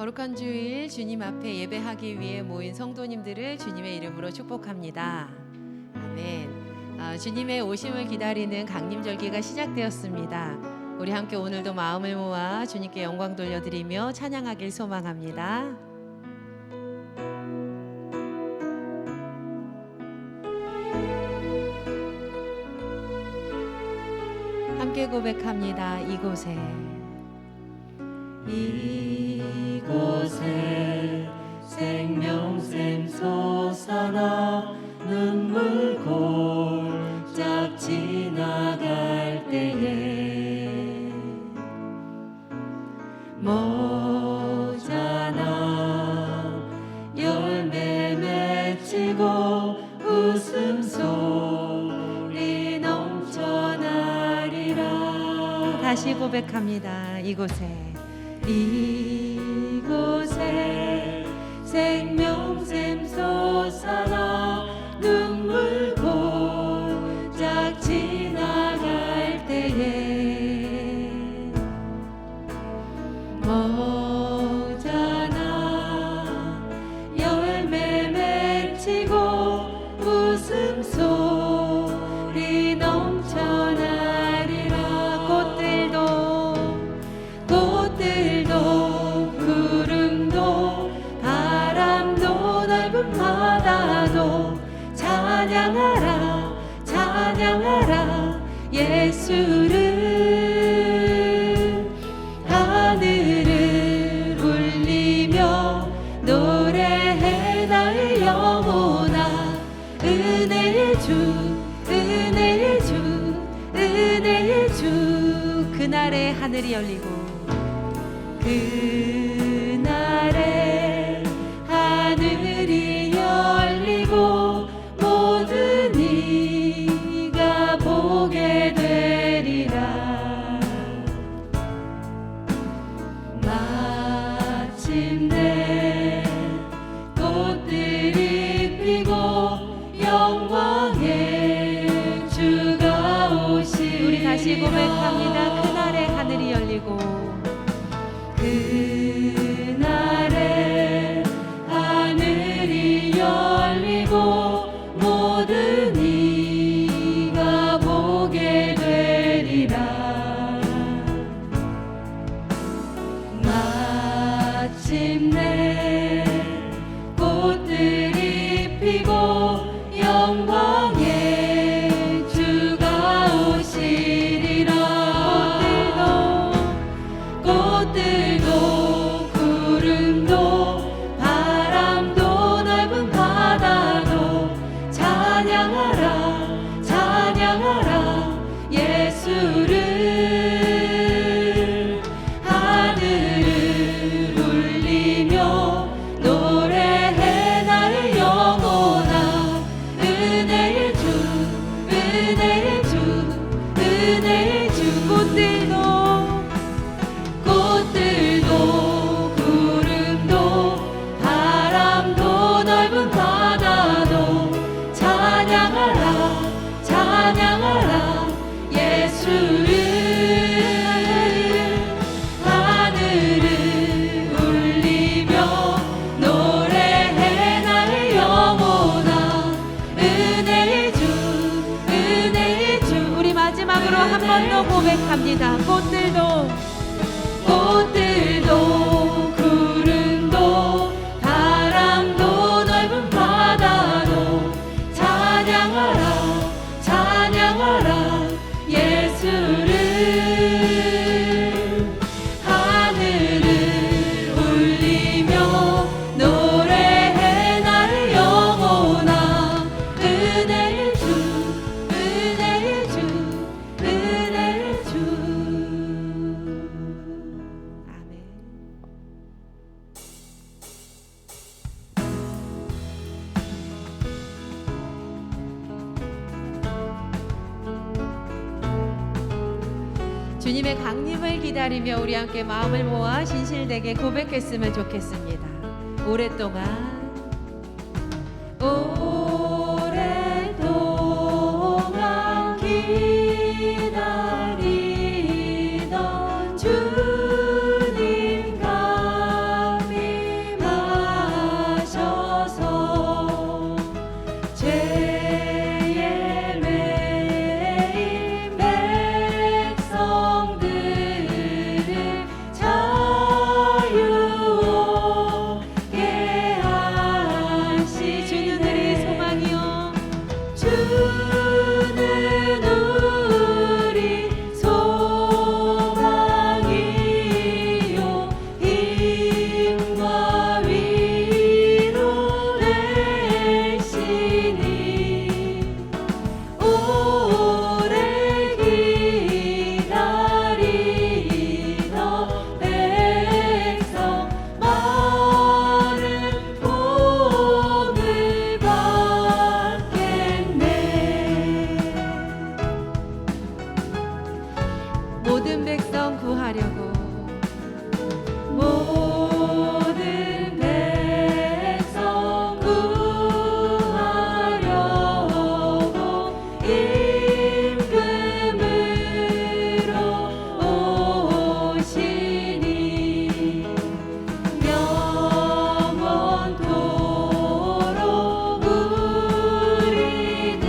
거룩한 주일 주님 앞에 예배하기 위해 모인 성도님들을 주님의 이름으로 축복합니다. 아멘. 주님의 오심을 기다리는 강림절기가 시작되었습니다. 우리 함께 오늘도 마음을 모아 주님께 영광 돌려드리며 찬양하길 소망합니다. 함께 고백합니다. 이곳에 생명샘 솟아나 눈물 골짝 지나갈 때에 모자나 열매 맺히고 웃음소리 넘쳐나리라. 다시 고백합니다. 이곳에 생명샘 솟아나 눈물 골짝 지나갈 때에 모자나 열매 맺히고 웃음소리 넘쳐나리라. 꽃들도 구름도 바람도 넓은 바다도 찬양하라 찬양하라 예수를. 하늘을 울리며 노래해 나의 영혼아. 은혜의 주 은혜의 주 은혜의 주. 그날에 하늘이 열리고 그날에 하늘이 열리고 모든 이가 보게 되리라. 마침내 꽃들이 피고 영광의 주가 오시리. 우리 다시 고백합니다. 그날에 하늘이 열리고 그날에 하늘이 열리고 모든 이가 보게 되리라. 마침내 꽃들이 피고 영광의 주가 오시리라. 꽃들도 구름도 바람도 넓은 바다도 찬양하라 찬양하라 예수를. 하늘을 울리며 노래해 나의 영혼아. 은혜의 주 은혜의 주 은혜의 주. 꽃들도 구름도 바람도 넓은 바다도 찬양하라 찬양하라 예수를. 하늘을 울리며 노래해 나의 영혼아. 은혜의 주 은혜의 주. 우리 마지막으로 한 번 더 고백합니다. 꽃들도 구름도 바람도 넓은 바다도 찬양하라 찬양하라 예수를. 하늘을 울리며 노래해 나의 영혼아. 은혜의 주 은혜의 주 은혜의 주. 아멘. 주님의 강림을 기다리며 우리 함께 마음을 모아 신실되게 고백했으면 좋겠습니다. 오랫동안 기다리던 주님 감히 모든 백성 구하려고 모든 백성 구하려고 임금으로 오시니 영원토록 우리들을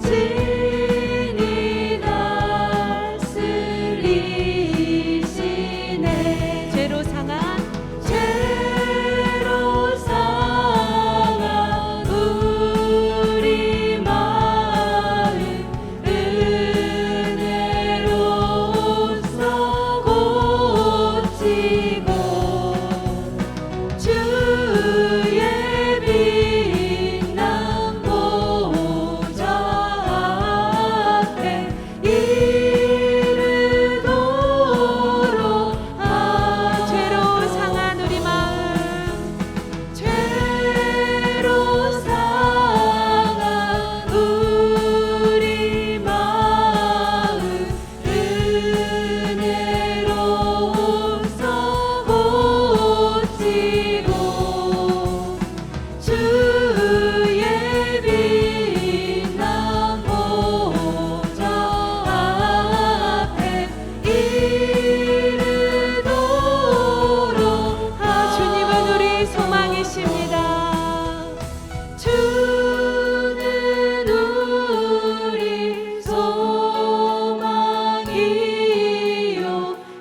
친히 다스리시네. 죄로 상한 죄로 상한 우리 마음 은혜로써 고치고 주의 빛난 보좌 앞에 이르도록 죄로 상한 우리 마음 죄로 상한 우리 마음 은혜로써 고치고 주의 빛난 보좌 앞에 이르도록 주님은 우리 소망이십니다. 주는 우리 소망이요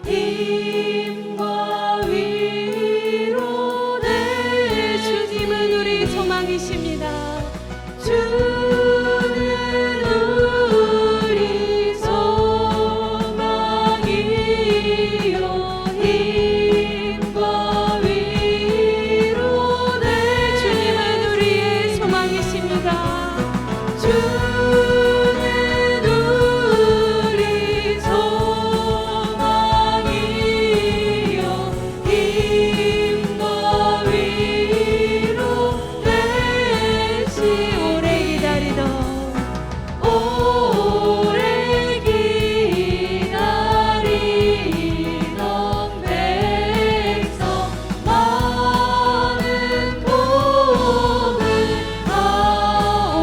힘과 위로 내 주님은 우리 소망이십니다. 주는 우리 소망이요 힘과 위로 내 주님은 우리의 소망이십니다. 주는 우리 소망이요 힘과 위로 되시 오래 기다리던 오래 기다리던 백성 많은 복을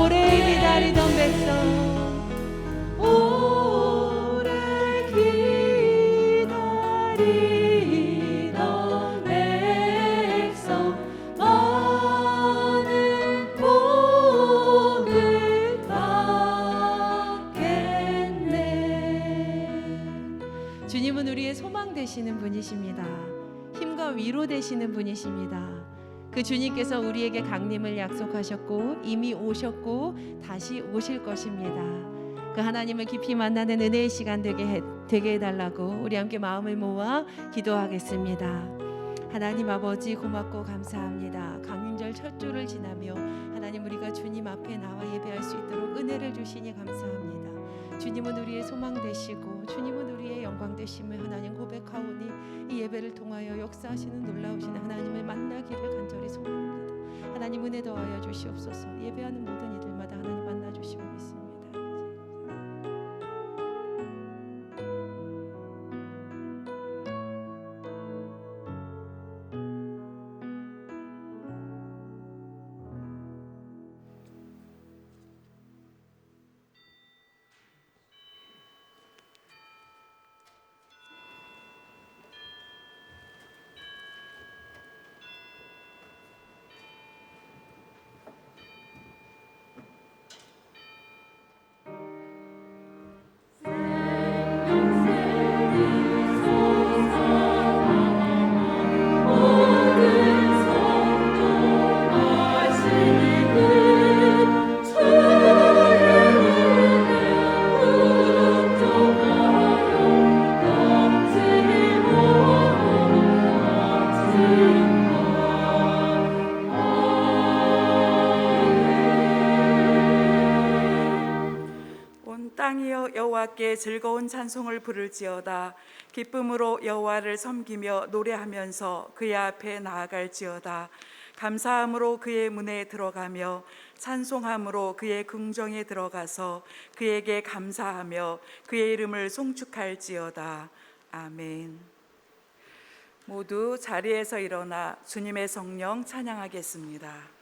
오래 기다리던 백성 오래 기다리던 백성 많은 복을 받겠네. 주님은 우리의 소망 되시는 분이십니다. 힘과 위로 되시는 분이십니다. 그 주님께서 우리에게 강림을 약속하셨고 이미 오셨고 다시 오실 것입니다. 그 하나님을 깊이 만나는 은혜의 시간 되게 해달라고 우리 함께 마음을 모아 기도하겠습니다. 하나님 아버지 고맙고 감사합니다. 강림절 첫 주를 지나며 하나님 우리가 주님 앞에 나와 예배할 수 있도록 은혜를 주시니 감사합니다. 주님은 우리의 소망 되시고 주님은 우리의 영광 되심을 하나님 고백하오니 이 예배를 통하여 역사하시는 놀라우신 하나님을 만나기를 간절히 소망합니다. 하나님 은혜 더하여 주시옵소서. 예배하는 모든 이들마다 하나님 만나 주시고 믿습니다. 땅이여 여호와께 즐거운 찬송을 부를지어다. 기쁨으로 여호와를 섬기며 노래하면서 그의 앞에 나아갈지어다. 감사함으로 그의 문에 들어가며 찬송함으로 그의 궁정에 들어가서 그에게 감사하며 그의 이름을 송축할지어다. 아멘. 모두 자리에서 일어나 주님의 성령 찬양하겠습니다.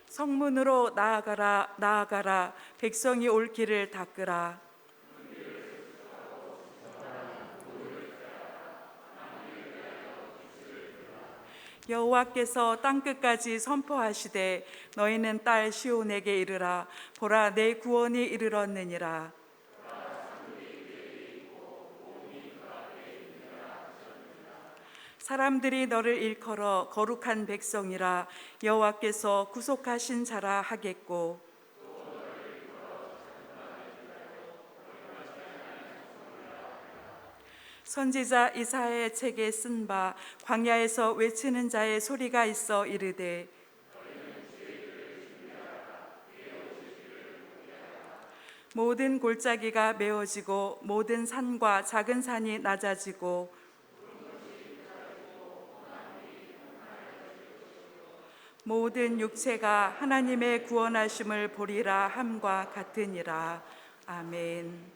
성문으로 나아가라 나아가라 백성이 올 길을 닦으라. 여호와께서 땅끝까지 선포하시되 너희는 딸 시온에게 이르라. 보라 내 구원이 이르렀느니라. 사람들이 너를 일컬어 거룩한 백성이라 여호와께서 구속하신 자라 하겠고, 선지자 이사야의 책에 쓴 바 광야에서 외치는 자의 소리가 있어 이르되 모든 골짜기가 메어지고 모든 산과 작은 산이 낮아지고 모든 육체가 하나님의 구원하심을 보리라 함과 같으니라. 아멘.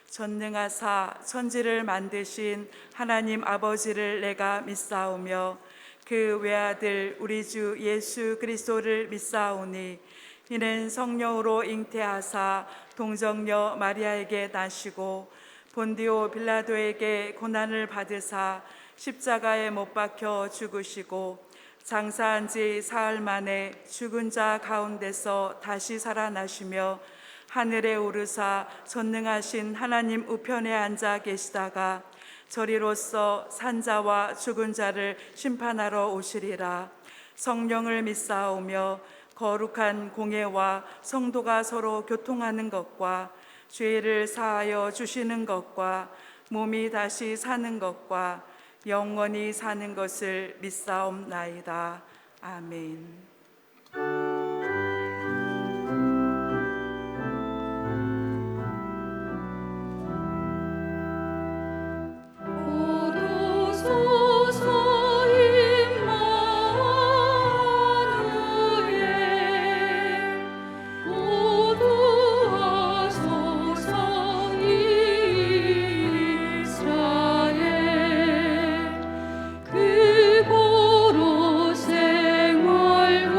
전능하사 천지를 만드신 하나님 아버지를 내가 믿사오며 그 외아들 우리 주 예수 그리스도를 믿사오니 이는 성령으로 잉태하사 동정녀 마리아에게 나시고 본디오 빌라도에게 고난을 받으사 십자가에 못 박혀 죽으시고 장사한 지 사흘 만에 죽은 자 가운데서 다시 살아나시며 하늘에 오르사 전능하신 하나님 우편에 앉아 계시다가 저리로서 산자와 죽은 자를 심판하러 오시리라. 성령을 믿사오며 거룩한 공예와 성도가 서로 교통하는 것과 죄를 사하여 주시는 것과 몸이 다시 사는 것과 영원히 사는 것을 믿사옵나이다. 아멘. 그곳 생활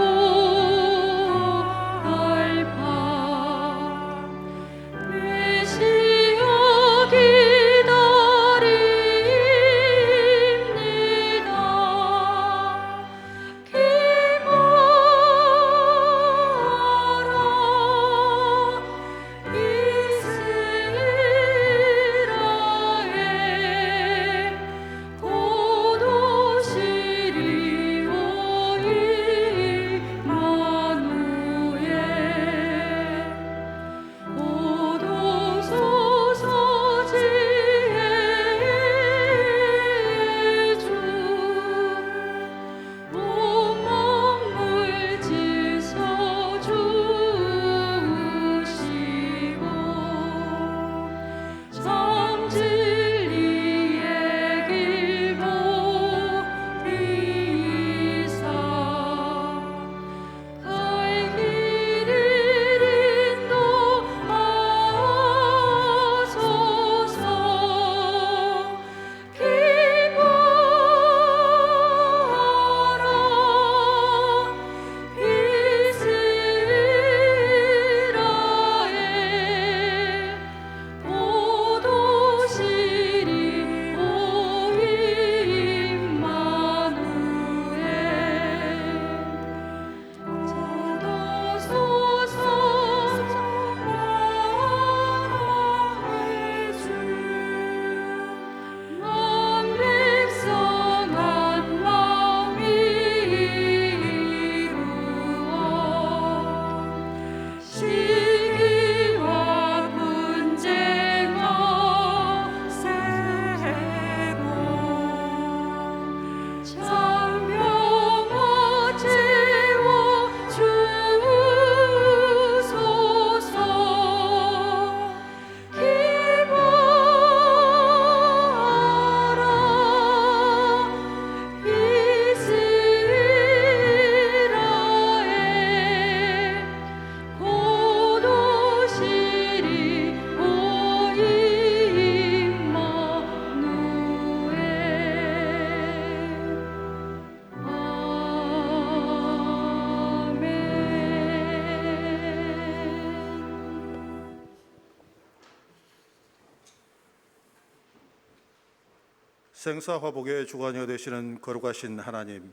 생사화복의 주관이여 되시는 거룩하신 하나님,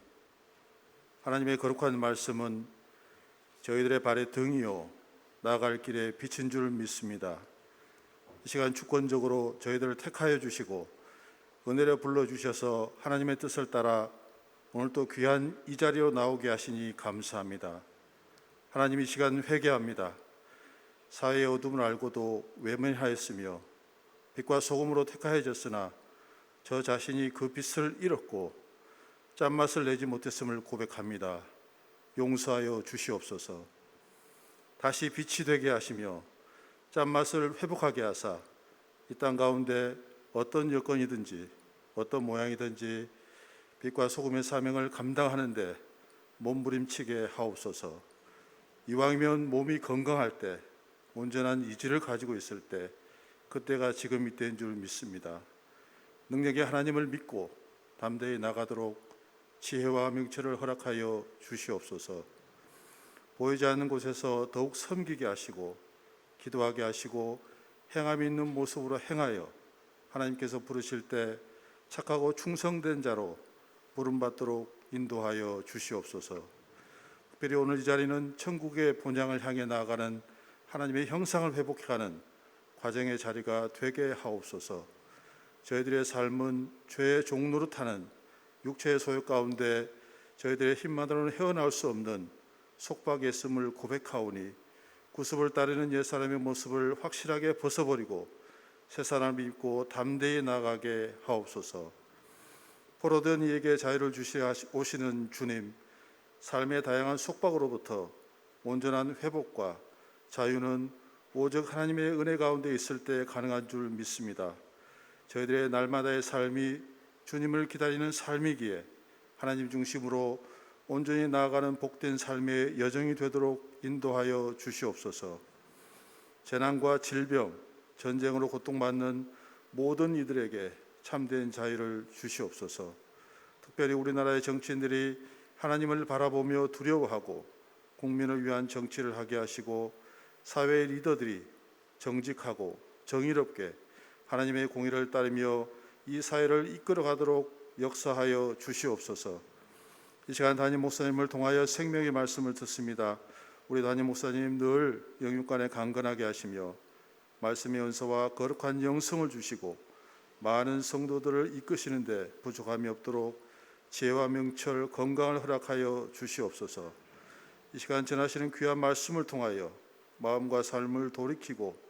하나님의 거룩한 말씀은 저희들의 발의 등이요 나아갈 길의 빛인 줄 믿습니다. 이 시간 주권적으로 저희들을 택하여 주시고 은혜로 불러주셔서 하나님의 뜻을 따라 오늘 또 귀한 이 자리로 나오게 하시니 감사합니다. 하나님, 이 시간 회개합니다. 사회의 어둠을 알고도 외면하였으며 빛과 소금으로 택하여졌으나 저 자신이 그 빛을 잃었고 짠맛을 내지 못했음을 고백합니다. 용서하여 주시옵소서. 다시 빛이 되게 하시며 짠맛을 회복하게 하사 이 땅 가운데 어떤 여건이든지 어떤 모양이든지 빛과 소금의 사명을 감당하는데 몸부림치게 하옵소서. 이왕이면 몸이 건강할 때, 온전한 의지를 가지고 있을 때, 그때가 지금 이때인 줄 믿습니다. 능력의 하나님을 믿고 담대히 나가도록 지혜와 명철을 허락하여 주시옵소서. 보이지 않는 곳에서 더욱 섬기게 하시고 기도하게 하시고 행함이 있는 모습으로 행하여 하나님께서 부르실 때 착하고 충성된 자로 부름받도록 인도하여 주시옵소서. 특별히 오늘 이 자리는 천국의 본향을 향해 나아가는 하나님의 형상을 회복해가는 과정의 자리가 되게 하옵소서. 저희들의 삶은 죄의 종노릇하는 육체의 소욕 가운데 저희들의 힘만으로는 헤어나올 수 없는 속박에 있음을 고백하오니 구습을 따르는 옛사람의 모습을 확실하게 벗어버리고 새 사람을 입고 담대히 나아가게 하옵소서. 포로된 이에게 자유를 주시오시는 주님, 삶의 다양한 속박으로부터 온전한 회복과 자유는 오직 하나님의 은혜 가운데 있을 때 가능한 줄 믿습니다. 저희들의 날마다의 삶이 주님을 기다리는 삶이기에 하나님 중심으로 온전히 나아가는 복된 삶의 여정이 되도록 인도하여 주시옵소서. 재난과 질병, 전쟁으로 고통받는 모든 이들에게 참된 자유를 주시옵소서. 특별히 우리나라의 정치인들이 하나님을 바라보며 두려워하고 국민을 위한 정치를 하게 하시고 사회의 리더들이 정직하고 정의롭게 하나님의 공의를 따르며 이 사회를 이끌어가도록 역사하여 주시옵소서. 이 시간 담임 목사님을 통하여 생명의 말씀을 듣습니다. 우리 담임 목사님 늘 영육간에 강건하게 하시며 말씀의 은사와 거룩한 영성을 주시고 많은 성도들을 이끄시는데 부족함이 없도록 지혜와 명철, 건강을 허락하여 주시옵소서. 이 시간 전하시는 귀한 말씀을 통하여 마음과 삶을 돌이키고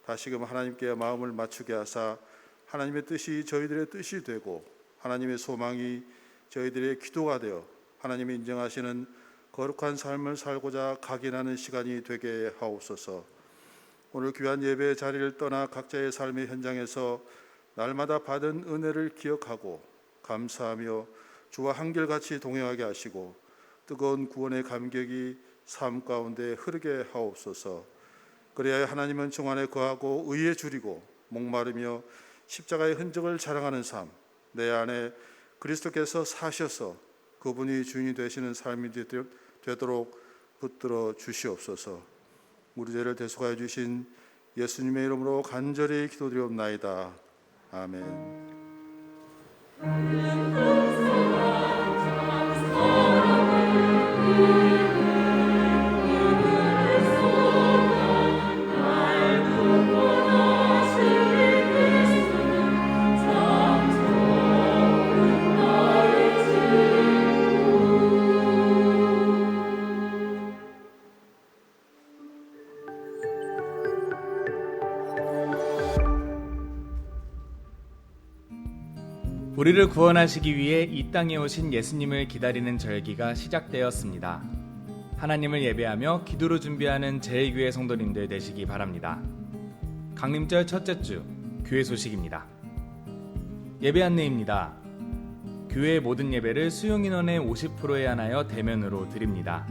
다시금 하나님께 마음을 맞추게 하사 하나님의 뜻이 저희들의 뜻이 되고 하나님의 소망이 저희들의 기도가 되어 하나님이 인정하시는 거룩한 삶을 살고자 각인하는 시간이 되게 하옵소서. 오늘 귀한 예배의 자리를 떠나 각자의 삶의 현장에서 날마다 받은 은혜를 기억하고 감사하며 주와 한결같이 동행하게 하시고 뜨거운 구원의 감격이 삶 가운데 흐르게 하옵소서. 그래야 하나님은 정안에 거하고 의에 줄이고 목마르며 십자가의 흔적을 자랑하는 삶, 내 안에 그리스도께서 사셔서 그분이 주인이 되시는 삶이 되도록 붙들어 주시옵소서. 우리 죄를 대속하여 주신 예수님의 이름으로 간절히 기도드리옵나이다. 아멘. 우리를 구원하시기 위해 이 땅에 오신 예수님을 기다리는 절기가 시작되었습니다. 하나님을 예배하며 기도로 준비하는 제1교회 성도님들 되시기 바랍니다. 강림절 첫째 주 교회 소식입니다. 예배 안내입니다. 교회의 모든 예배를 수용 인원의 50%에 한하여 대면으로 드립니다.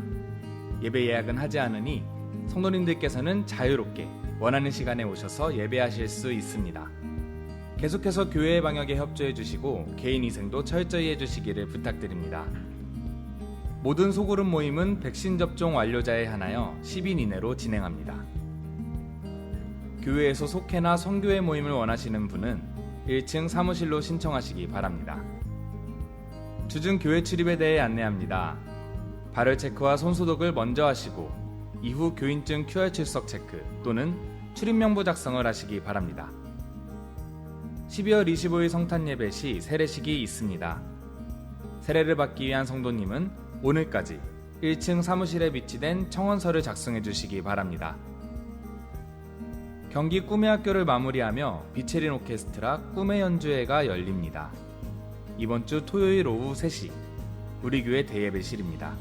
예배 예약은 하지 않으니 성도님들께서는 자유롭게 원하는 시간에 오셔서 예배하실 수 있습니다. 계속해서 교회의 방역에 협조해 주시고 개인위생도 철저히 해주시기를 부탁드립니다. 모든 소그룹 모임은 백신 접종 완료자에 한하여 10인 이내로 진행합니다. 교회에서 속회나 성교회 모임을 원하시는 분은 1층 사무실로 신청하시기 바랍니다. 주중 교회 출입에 대해 안내합니다. 발열 체크와 손소독을 먼저 하시고 이후 교인증 QR 출석 체크 또는 출입명부 작성을 하시기 바랍니다. 12월 25일 성탄 예배 시 세례식이 있습니다. 세례를 받기 위한 성도님은 오늘까지 1층 사무실에 비치된 청원서를 작성해 주시기 바랍니다. 경기 꿈의 학교를 마무리하며 비체린 오케스트라 꿈의 연주회가 열립니다. 이번 주 토요일 오후 3시 우리 교회 대예배실입니다.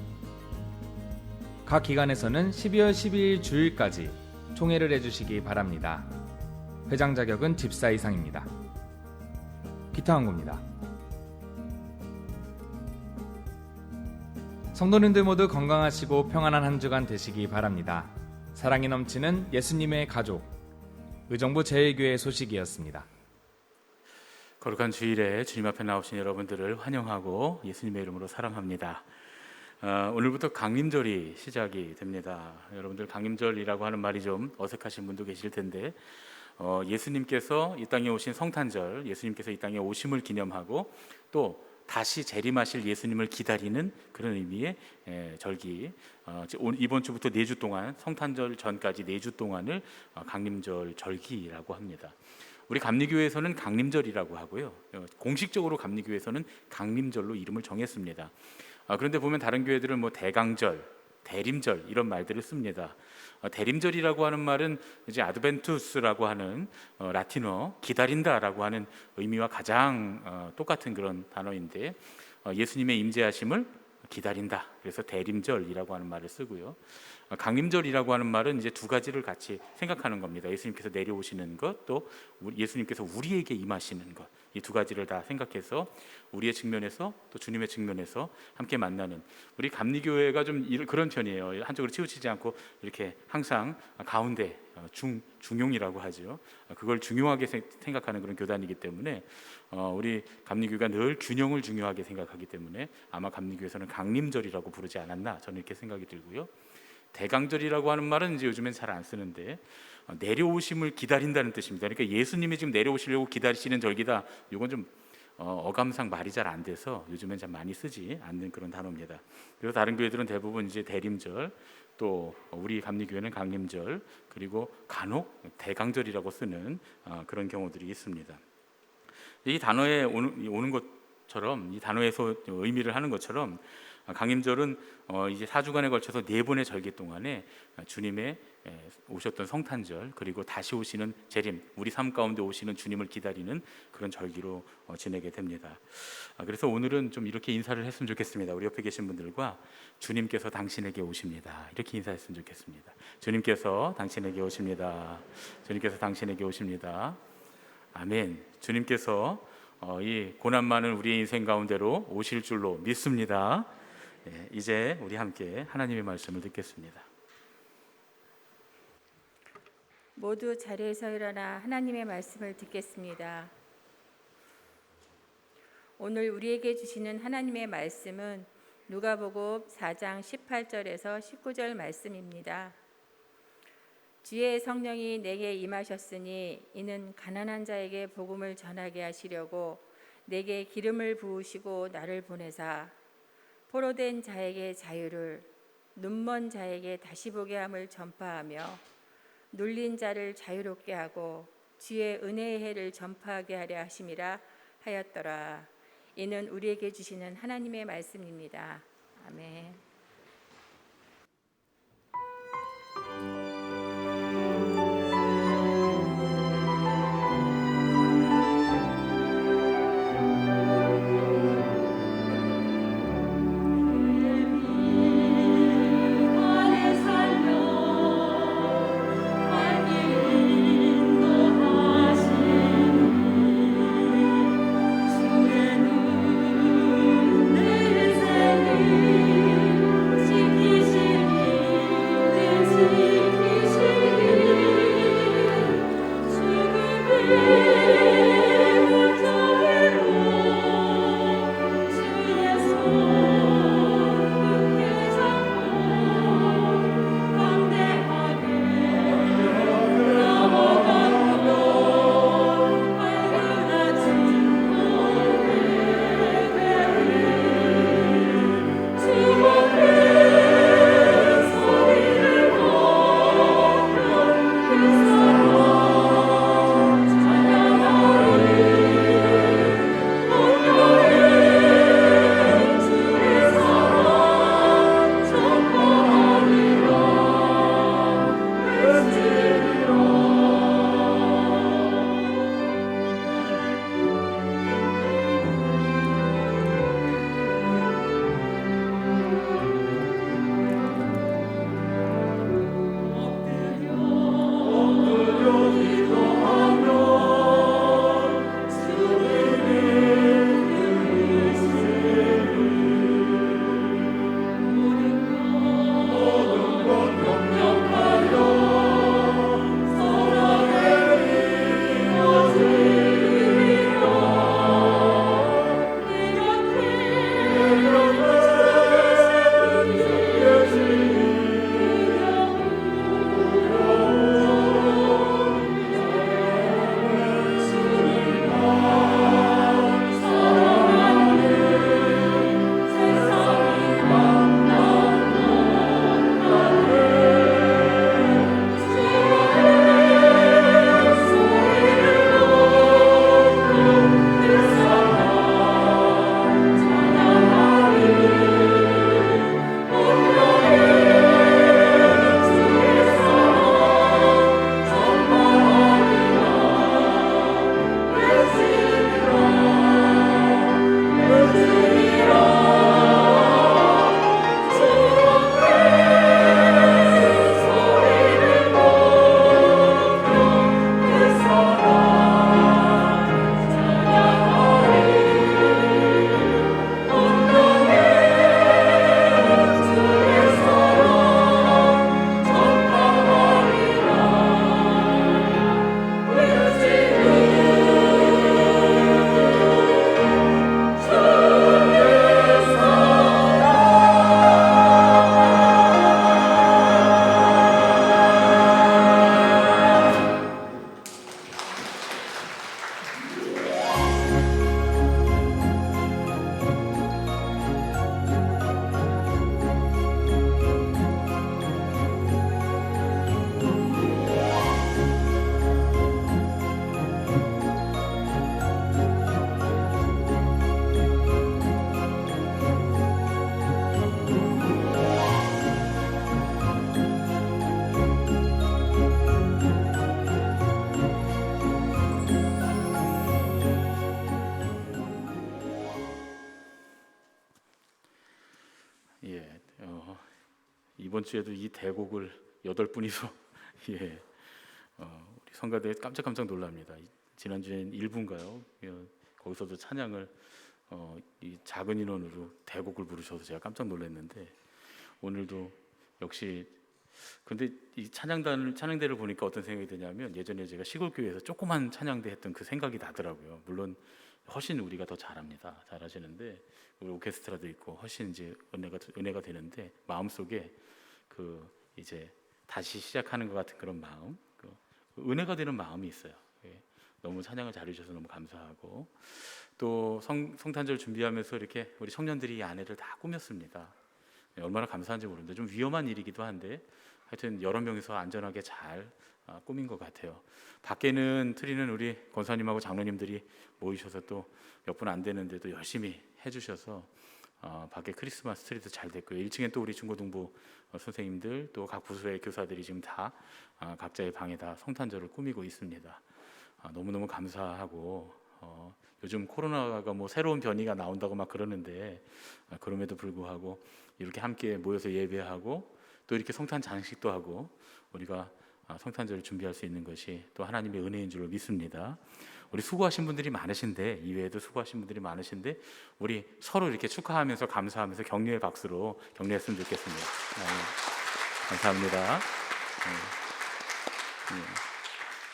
각 기관에서는 12월 12일 주일까지 총회를 해주시기 바랍니다. 회장 자격은 집사 이상입니다. 기타 광고입니다. 성도님들 모두 건강하시고 평안한 한 주간 되시기 바랍니다. 사랑이 넘치는 예수님의 가족 의정부 제일교회 소식이었습니다. 거룩한 주일에 주님 앞에 나오신 여러분들을 환영하고 예수님의 이름으로 사랑합니다. 오늘부터 강림절이 시작이 됩니다. 여러분들 강림절이라고 하는 말이 좀 어색하신 분도 계실 텐데 예수님께서 이 땅에 오신 성탄절, 예수님께서 이 땅에 오심을 기념하고 또 다시 재림하실 예수님을 기다리는 그런 의미의 절기. 이번 주부터 4주 동안 성탄절 전까지 4주 동안을 강림절 절기라고 합니다. 우리 감리교회에서는 강림절이라고 하고요. 공식적으로 감리교회에서는 강림절로 이름을 정했습니다. 그런데 보면 다른 교회들은 뭐 대강절, 대림절 이런 말들을 씁니다. 대림절이라고 하는 말은 이제 아드벤투스라고 하는 라틴어 기다린다라고 하는 의미와 가장 똑같은 그런 단어인데 예수님의 임재하심을 기다린다. 그래서 대림절이라고 하는 말을 쓰고요. 강림절이라고 하는 말은 이제 두 가지를 같이 생각하는 겁니다. 예수님께서 내려오시는 것, 또 예수님께서 우리에게 임하시는 것. 이 두 가지를 다 생각해서 우리의 측면에서 또 주님의 측면에서 함께 만나는 우리 감리교회가 좀 그런 편이에요. 한쪽으로 치우치지 않고 이렇게 항상 가운데 중용이라고 하죠. 그걸 중요하게 생각하는 그런 교단이기 때문에 우리 감리교회가 늘 균형을 중요하게 생각하기 때문에 아마 감리교회에서는 강림절이라고 부르지 않았나 저는 이렇게 생각이 들고요. 대강절이라고 하는 말은 이제 요즘엔 잘 안 쓰는데 내려오심을 기다린다는 뜻입니다. 그러니까 예수님이 지금 내려오시려고 기다리시는 절기다. 이건 좀 어감상 말이 잘 안 돼서 요즘엔 잘 많이 쓰지 않는 그런 단어입니다. 그래서 다른 교회들은 대부분 이제 대림절, 또 우리 감리교회는 강림절, 그리고 간혹 대강절이라고 쓰는 그런 경우들이 있습니다. 이 단어에 오는 것처럼 이 단어에서 의미를 하는 것처럼 강림절은 이제 4주간에 걸쳐서 4번의 절기 동안에 주님의 오셨던 성탄절 그리고 다시 오시는 재림, 우리 삶 가운데 오시는 주님을 기다리는 그런 절기로 지내게 됩니다. 그래서 오늘은 좀 이렇게 인사를 했으면 좋겠습니다. 우리 옆에 계신 분들과 주님께서 당신에게 오십니다. 이렇게 인사했으면 좋겠습니다. 주님께서 당신에게 오십니다. 주님께서 당신에게 오십니다. 아멘. 주님께서 이 고난 많은 우리의 인생 가운데로 오실 줄로 믿습니다. 이제 우리 함께 하나님의 말씀을 듣겠습니다. 모두 자리에서 일어나 하나님의 말씀을 듣겠습니다. 오늘 우리에게 주시는 하나님의 말씀은 누가복음 4장 18절에서 19절 말씀입니다. 주의 성령이 내게 임하셨으니 이는 가난한 자에게 복음을 전하게 하시려고 내게 기름을 부으시고 나를 보내사 포로된 자에게 자유를, 눈먼 자에게 다시 보게 함을 전파하며 눌린 자를 자유롭게 하고 주의 은혜의 해를 전파하게 하려 하심이라 하였더라. 이는 우리에게 주시는 하나님의 말씀입니다. 아멘. 주의 눈을 이번 주에도 이 대곡을 8분이서 예, 우리 성가대 깜짝 놀랍니다. 지난주엔 1부인가요? 거기서도 찬양을 이 작은 인원으로 대곡을 부르셔서 제가 깜짝 놀랐는데 오늘도 역시 근데 이 찬양대를 보니까 어떤 생각이 드냐면 예전에 제가 시골교회에서 조그만 찬양대 했던 그 생각이 나더라고요. 물론 훨씬 우리가 더 잘하시는데 우리 오케스트라도 있고 훨씬 이제 은혜가 되는데 마음속에 그 이제 다시 시작하는 것 같은 그런 마음, 그 은혜가 되는 마음이 있어요. 예. 너무 찬양을 잘해주셔서 너무 감사하고 또 성탄절 준비하면서 이렇게 우리 청년들이 이 안에를 다 꾸몄습니다. 예, 얼마나 감사한지 모르는데 좀 위험한 일이기도 한데 하여튼 여러 명이서 안전하게 잘 꾸민 것 같아요. 밖에는 트리는 우리 권사님하고 장로님들이 모이셔서 또 몇 분 안 되는데도 열심히 해주셔서 밖에 크리스마스 트리도 잘 됐고요. 1층엔 또 우리 중고등부 선생님들 또 각 부서의 교사들이 지금 다 각자의 방에다 성탄절을 꾸미고 있습니다. 너무너무 감사하고 요즘 코로나가 뭐 새로운 변이가 나온다고 막 그러는데 그럼에도 불구하고 이렇게 함께 모여서 예배하고 또 이렇게 성탄 장식도 하고 우리가 성탄절을 준비할 수 있는 것이 또 하나님의 은혜인 줄로 믿습니다. 우리 수고하신 분들이 많으신데 이외에도 수고하신 분들이 많으신데 우리 서로 이렇게 축하하면서 감사하면서 격려의 박수로 격려했으면 좋겠습니다. 감사합니다.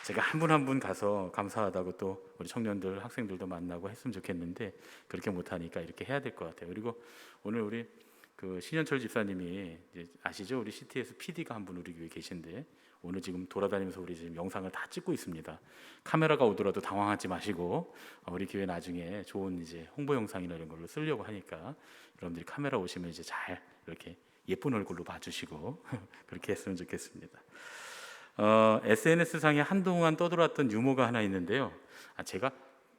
제가 한 분 한 분 가서 감사하다고 또 우리 청년들 학생들도 만나고 했으면 좋겠는데 그렇게 못하니까 이렇게 해야 될 것 같아요. 그리고 오늘 우리 그 신현철 집사님이 이제 아시죠? 우리 CTS PD가 한 분 우리 교회에 계신데 오늘 지금 돌아다니면서 우리 지금 영상을 다 찍고 있습니다. 카메라가 오더라도 당황하지 마시고 우리 교회 나중에 좋은 이제 홍보 영상이나 이런 걸로 쓰려고 하니까 여러분들이 카메라 오시면 이제 잘 이렇게 예쁜 얼굴로 봐주시고 그렇게 했으면 좋겠습니다. SNS상에 한동안 떠돌았던 유머가 하나 있는데요. 제가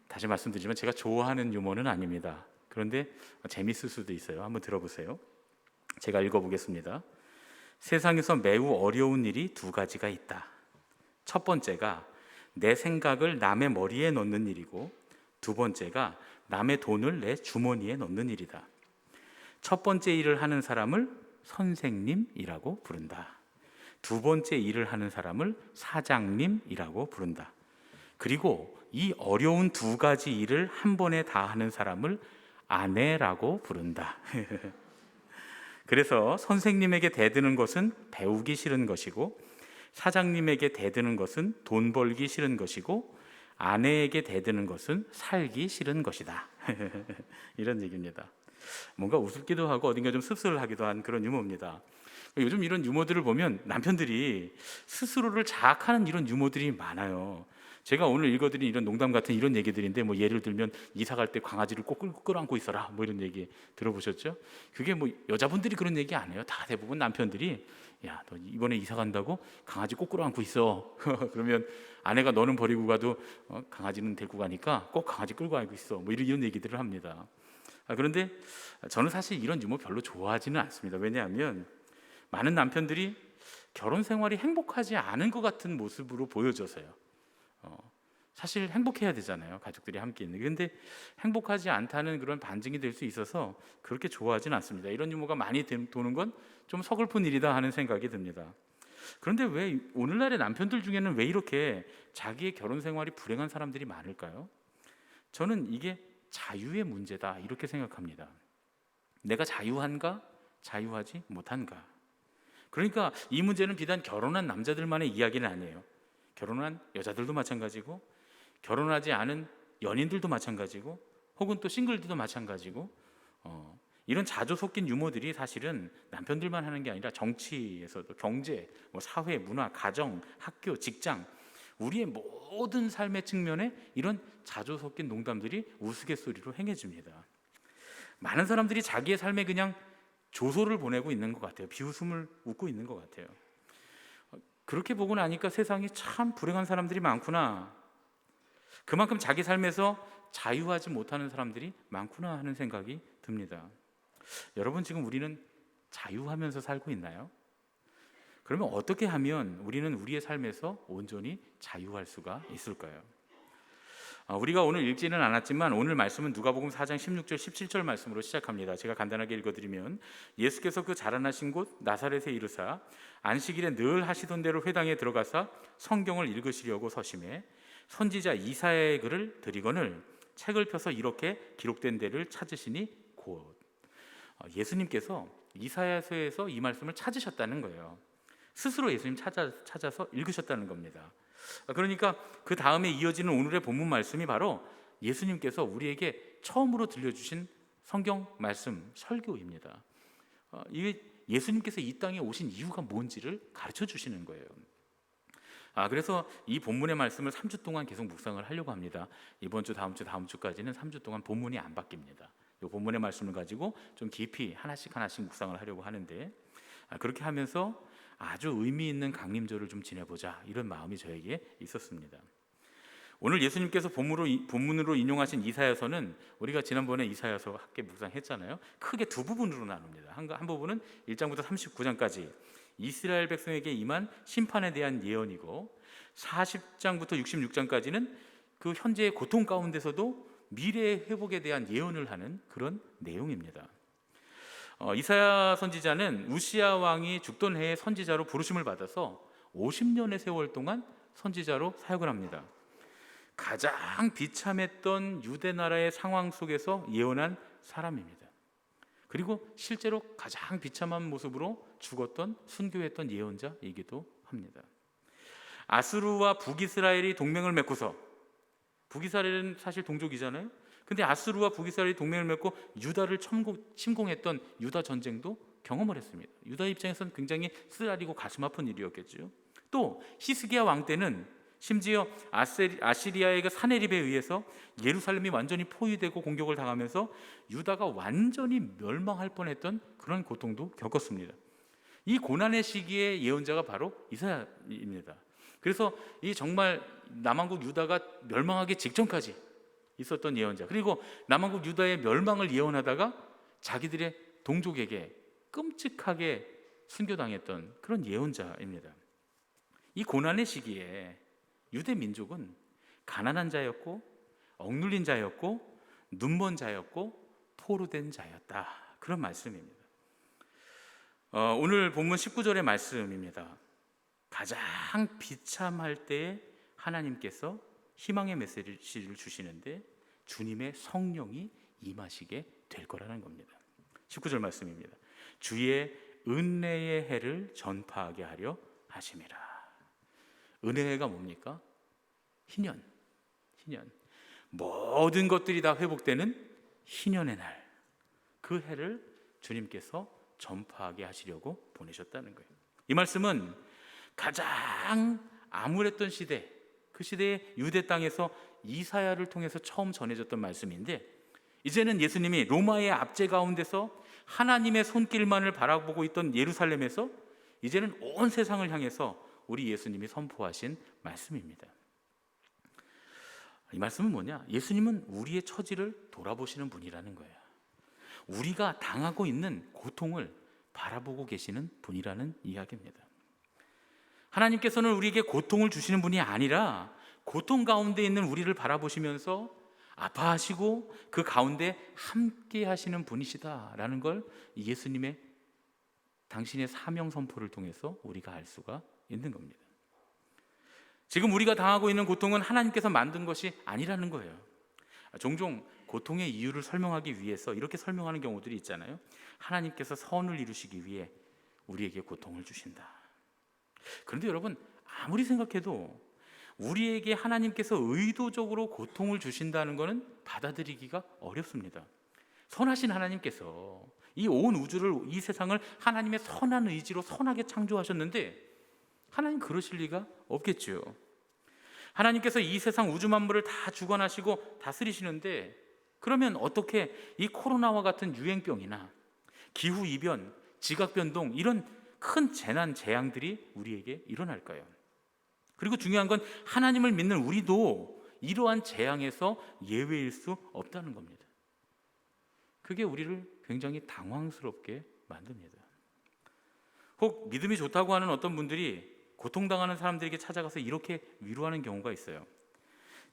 다시 말씀드리지만 제가 좋아하는 유머는 아닙니다. 그런데 재밌을 수도 있어요. 한번 들어보세요. 제가 읽어보겠습니다. 세상에서 매우 어려운 일이 2가지가 있다. 첫 번째가 내 생각을 남의 머리에 넣는 일이고 두 번째가 남의 돈을 내 주머니에 넣는 일이다. 첫 번째 일을 하는 사람을 선생님이라고 부른다. 두 번째 일을 하는 사람을 사장님이라고 부른다. 그리고 이 어려운 2가지 일을 한 번에 다 하는 사람을 아내라고 부른다. 그래서 선생님에게 대드는 것은 배우기 싫은 것이고 사장님에게 대드는 것은 돈 벌기 싫은 것이고 아내에게 대드는 것은 살기 싫은 것이다. 이런 얘기입니다. 뭔가 우습기도 하고 어딘가 좀 씁쓸하기도 한 그런 유머입니다. 요즘 이런 유머들을 보면 남편들이 스스로를 자학하는 이런 유머들이 많아요. 제가 오늘 읽어드린 이런 농담 같은 이런 얘기들인데 뭐 예를 들면 이사 갈 때 강아지를 꼭 끌어안고 있어라 뭐 이런 얘기 들어보셨죠? 그게 뭐 여자분들이 그런 얘기 안 해요. 다 대부분 남편들이 야, 너 이번에 이사 간다고 강아지 꼭 끌어안고 있어. 그러면 아내가 너는 버리고 가도 강아지는 데리고 가니까 꼭 강아지 끌고 가고 있어. 뭐 이런 얘기들을 합니다. 그런데 저는 사실 이런 유머 별로 좋아하지는 않습니다. 왜냐하면 많은 남편들이 결혼 생활이 행복하지 않은 것 같은 모습으로 보여져서요. 사실 행복해야 되잖아요. 가족들이 함께 있는. 그런데 행복하지 않다는 그런 반증이 될 수 있어서 그렇게 좋아하지는 않습니다. 이런 유머가 많이 도는 건 좀 서글픈 일이다 하는 생각이 듭니다. 그런데 왜 오늘날의 남편들 중에는 왜 이렇게 자기의 결혼 생활이 불행한 사람들이 많을까요? 저는 이게 자유의 문제다 이렇게 생각합니다. 내가 자유한가? 자유하지 못한가? 그러니까 이 문제는 비단 결혼한 남자들만의 이야기는 아니에요. 결혼한 여자들도 마찬가지고 결혼하지 않은 연인들도 마찬가지고 혹은 또 싱글들도 마찬가지고 이런 자주 섞인 유머들이 사실은 남편들만 하는 게 아니라 정치에서도 경제, 뭐 사회, 문화, 가정, 학교, 직장 우리의 모든 삶의 측면에 이런 자주 섞인 농담들이 우스갯소리로 행해집니다. 많은 사람들이 자기의 삶에 그냥 조소를 보내고 있는 것 같아요. 비웃음을 웃고 있는 것 같아요. 그렇게 보고 나니까 세상에 참 불행한 사람들이 많구나. 그만큼 자기 삶에서 자유하지 못하는 사람들이 많구나 하는 생각이 듭니다. 여러분 지금 우리는 자유하면서 살고 있나요? 그러면 어떻게 하면 우리는 우리의 삶에서 온전히 자유할 수가 있을까요? 우리가 오늘 읽지는 않았지만 오늘 말씀은 누가복음 4장 16절 17절 말씀으로 시작합니다. 제가 간단하게 읽어드리면, 예수께서 그 자라나신 곳 나사렛에 이르사 안식일에 늘 하시던 대로 회당에 들어가사 성경을 읽으시려고 서심해 선지자 이사야의 글을 드리거늘 책을 펴서 이렇게 기록된 데를 찾으시니 곧. 예수님께서 이사야서에서 이 말씀을 찾으셨다는 거예요. 스스로 예수님 찾아서 읽으셨다는 겁니다. 그러니까 그 다음에 이어지는 오늘의 본문 말씀이 바로 예수님께서 우리에게 처음으로 들려주신 성경 말씀 설교입니다. 이게 예수님께서 이 땅에 오신 이유가 뭔지를 가르쳐 주시는 거예요. 그래서 이 본문의 말씀을 3주 동안 계속 묵상을 하려고 합니다. 이번 주, 다음 주까지는 3주 동안 본문이 안 바뀝니다. 이 본문의 말씀을 가지고 좀 깊이 하나씩 묵상을 하려고 하는데, 그렇게 하면서 아주 의미 있는 강림절을 좀 지내보자, 이런 마음이 저에게 있었습니다. 오늘 예수님께서 본문으로 인용하신 이사야서는 우리가 지난번에 이사야서 함께 묵상했잖아요. 크게 두 부분으로 나눕니다. 한 부분은 1장부터 39장까지 이스라엘 백성에게 임한 심판에 대한 예언이고, 40장부터 66장까지는 그 현재의 고통 가운데서도 미래의 회복에 대한 예언을 하는 그런 내용입니다. 이사야 선지자는 우시야 왕이 죽던 해에 선지자로 부르심을 받아서 50년의 세월 동안 선지자로 사역을 합니다. 가장 비참했던 유대 나라의 상황 속에서 예언한 사람입니다. 그리고 실제로 가장 비참한 모습으로 죽었던, 순교했던 예언자이기도 합니다. 아수르와 북이스라엘이 동맹을 맺고서, 북이스라엘은 사실 동족이잖아요. 근데 아수르와 북이스라엘이 동맹을 맺고 유다를 침공했던 유다 전쟁도 경험을 했습니다. 유다 입장에서는 굉장히 쓰라리고 가슴 아픈 일이었겠죠. 또 히스기야 왕 때는 심지어 아시리아의 그 사네립에 의해서 예루살렘이 완전히 포위되고 공격을 당하면서 유다가 완전히 멸망할 뻔했던 그런 고통도 겪었습니다. 이 고난의 시기의 예언자가 바로 이사야입니다. 그래서 이 정말 남왕국 유다가 멸망하기 직전까지 있었던 예언자, 그리고 남왕국 유다의 멸망을 예언하다가 자기들의 동족에게 끔찍하게 순교당했던 그런 예언자입니다. 이 고난의 시기에 유대 민족은 가난한 자였고, 억눌린 자였고, 눈먼 자였고, 포로된 자였다, 그런 말씀입니다. 오늘 본문 19절의 말씀입니다. 가장 비참할 때에 하나님께서 희망의 메시지를 주시는데 주님의 성령이 임하시게 될 거라는 겁니다. 19절 말씀입니다. 주의 은혜의 해를 전파하게 하려 하심이라. 은혜가 뭡니까? 희년. 모든 것들이 다 회복되는 희년의 날, 그 해를 주님께서 전파하게 하시려고 보내셨다는 거예요. 이 말씀은 가장 암울했던 시대, 그 시대의 유대 땅에서 이사야를 통해서 처음 전해졌던 말씀인데, 이제는 예수님이 로마의 압제 가운데서 하나님의 손길만을 바라보고 있던 예루살렘에서 이제는 온 세상을 향해서 우리 예수님이 선포하신 말씀입니다. 이 말씀은 뭐냐? 예수님은 우리의 처지를 돌아보시는 분이라는 거예요. 우리가 당하고 있는 고통을 바라보고 계시는 분이라는 이야기입니다. 하나님께서는 우리에게 고통을 주시는 분이 아니라 고통 가운데 있는 우리를 바라보시면서 아파하시고 그 가운데 함께 하시는 분이시다라는 걸 예수님의 당신의 사명 선포를 통해서 우리가 알 수가 있는 겁니다. 지금 우리가 당하고 있는 고통은 하나님께서 만든 것이 아니라는 거예요. 종종 고통의 이유를 설명하기 위해서 이렇게 설명하는 경우들이 있잖아요. 하나님께서 선을 이루시기 위해 우리에게 고통을 주신다. 그런데 여러분, 아무리 생각해도 우리에게 하나님께서 의도적으로 고통을 주신다는 것은 받아들이기가 어렵습니다. 선하신 하나님께서 이 온 우주를, 이 세상을 하나님의 선한 의지로 선하게 창조하셨는데 하나님 그러실 리가 없겠죠. 하나님께서 이 세상 우주 만물을 다 주관하시고 다스리시는데, 그러면 어떻게 이 코로나와 같은 유행병이나 기후이변, 지각변동, 이런 큰 재난, 재앙들이 우리에게 일어날까요? 그리고 중요한 건 하나님을 믿는 우리도 이러한 재앙에서 예외일 수 없다는 겁니다. 그게 우리를 굉장히 당황스럽게 만듭니다. 혹 믿음이 좋다고 하는 어떤 분들이 고통당하는 사람들에게 찾아가서 이렇게 위로하는 경우가 있어요.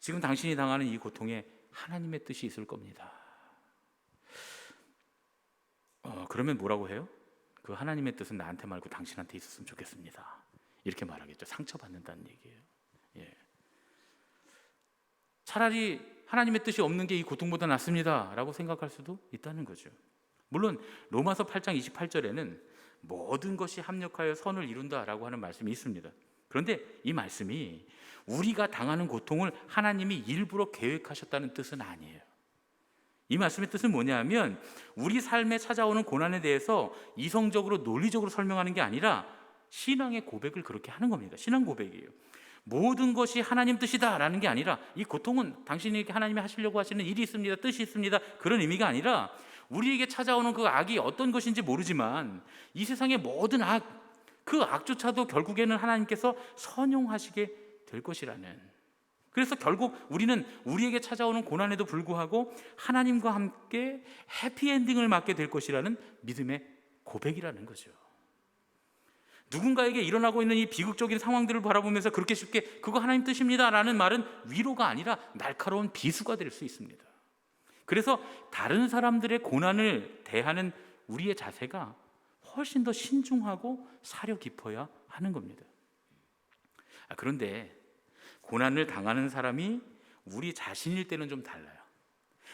지금 당신이 당하는 이 고통에 하나님의 뜻이 있을 겁니다. 그러면 뭐라고 해요? 그 하나님의 뜻은 나한테 말고 당신한테 있었으면 좋겠습니다. 이렇게 말하겠죠. 상처받는다는 얘기예요. 예. 차라리 하나님의 뜻이 없는 게 이 고통보다 낫습니다 라고 생각할 수도 있다는 거죠. 물론 로마서 8장 28절에는 모든 것이 합력하여 선을 이룬다라고 하는 말씀이 있습니다. 그런데 이 말씀이 우리가 당하는 고통을 하나님이 일부러 계획하셨다는 뜻은 아니에요. 이 말씀의 뜻은 뭐냐면 우리 삶에 찾아오는 고난에 대해서 이성적으로 논리적으로 설명하는 게 아니라 신앙의 고백을 그렇게 하는 겁니다. 신앙 고백이에요. 모든 것이 하나님 뜻이다라는 게 아니라 이 고통은 당신에게 하나님이 하시려고 하시는 일이 있습니다, 뜻이 있습니다, 그런 의미가 아니라 우리에게 찾아오는 그 악이 어떤 것인지 모르지만 이 세상의 모든 그 악조차도 결국에는 하나님께서 선용하시게 될 것이라는, 그래서 결국 우리는 우리에게 찾아오는 고난에도 불구하고 하나님과 함께 해피엔딩을 맞게 될 것이라는 믿음의 고백이라는 거죠. 누군가에게 일어나고 있는 이 비극적인 상황들을 바라보면서 그렇게 쉽게 그거 하나님 뜻입니다 라는 말은 위로가 아니라 날카로운 비수가 될 수 있습니다. 그래서 다른 사람들의 고난을 대하는 우리의 자세가 훨씬 더 신중하고 사려 깊어야 하는 겁니다. 그런데 고난을 당하는 사람이 우리 자신일 때는 좀 달라요.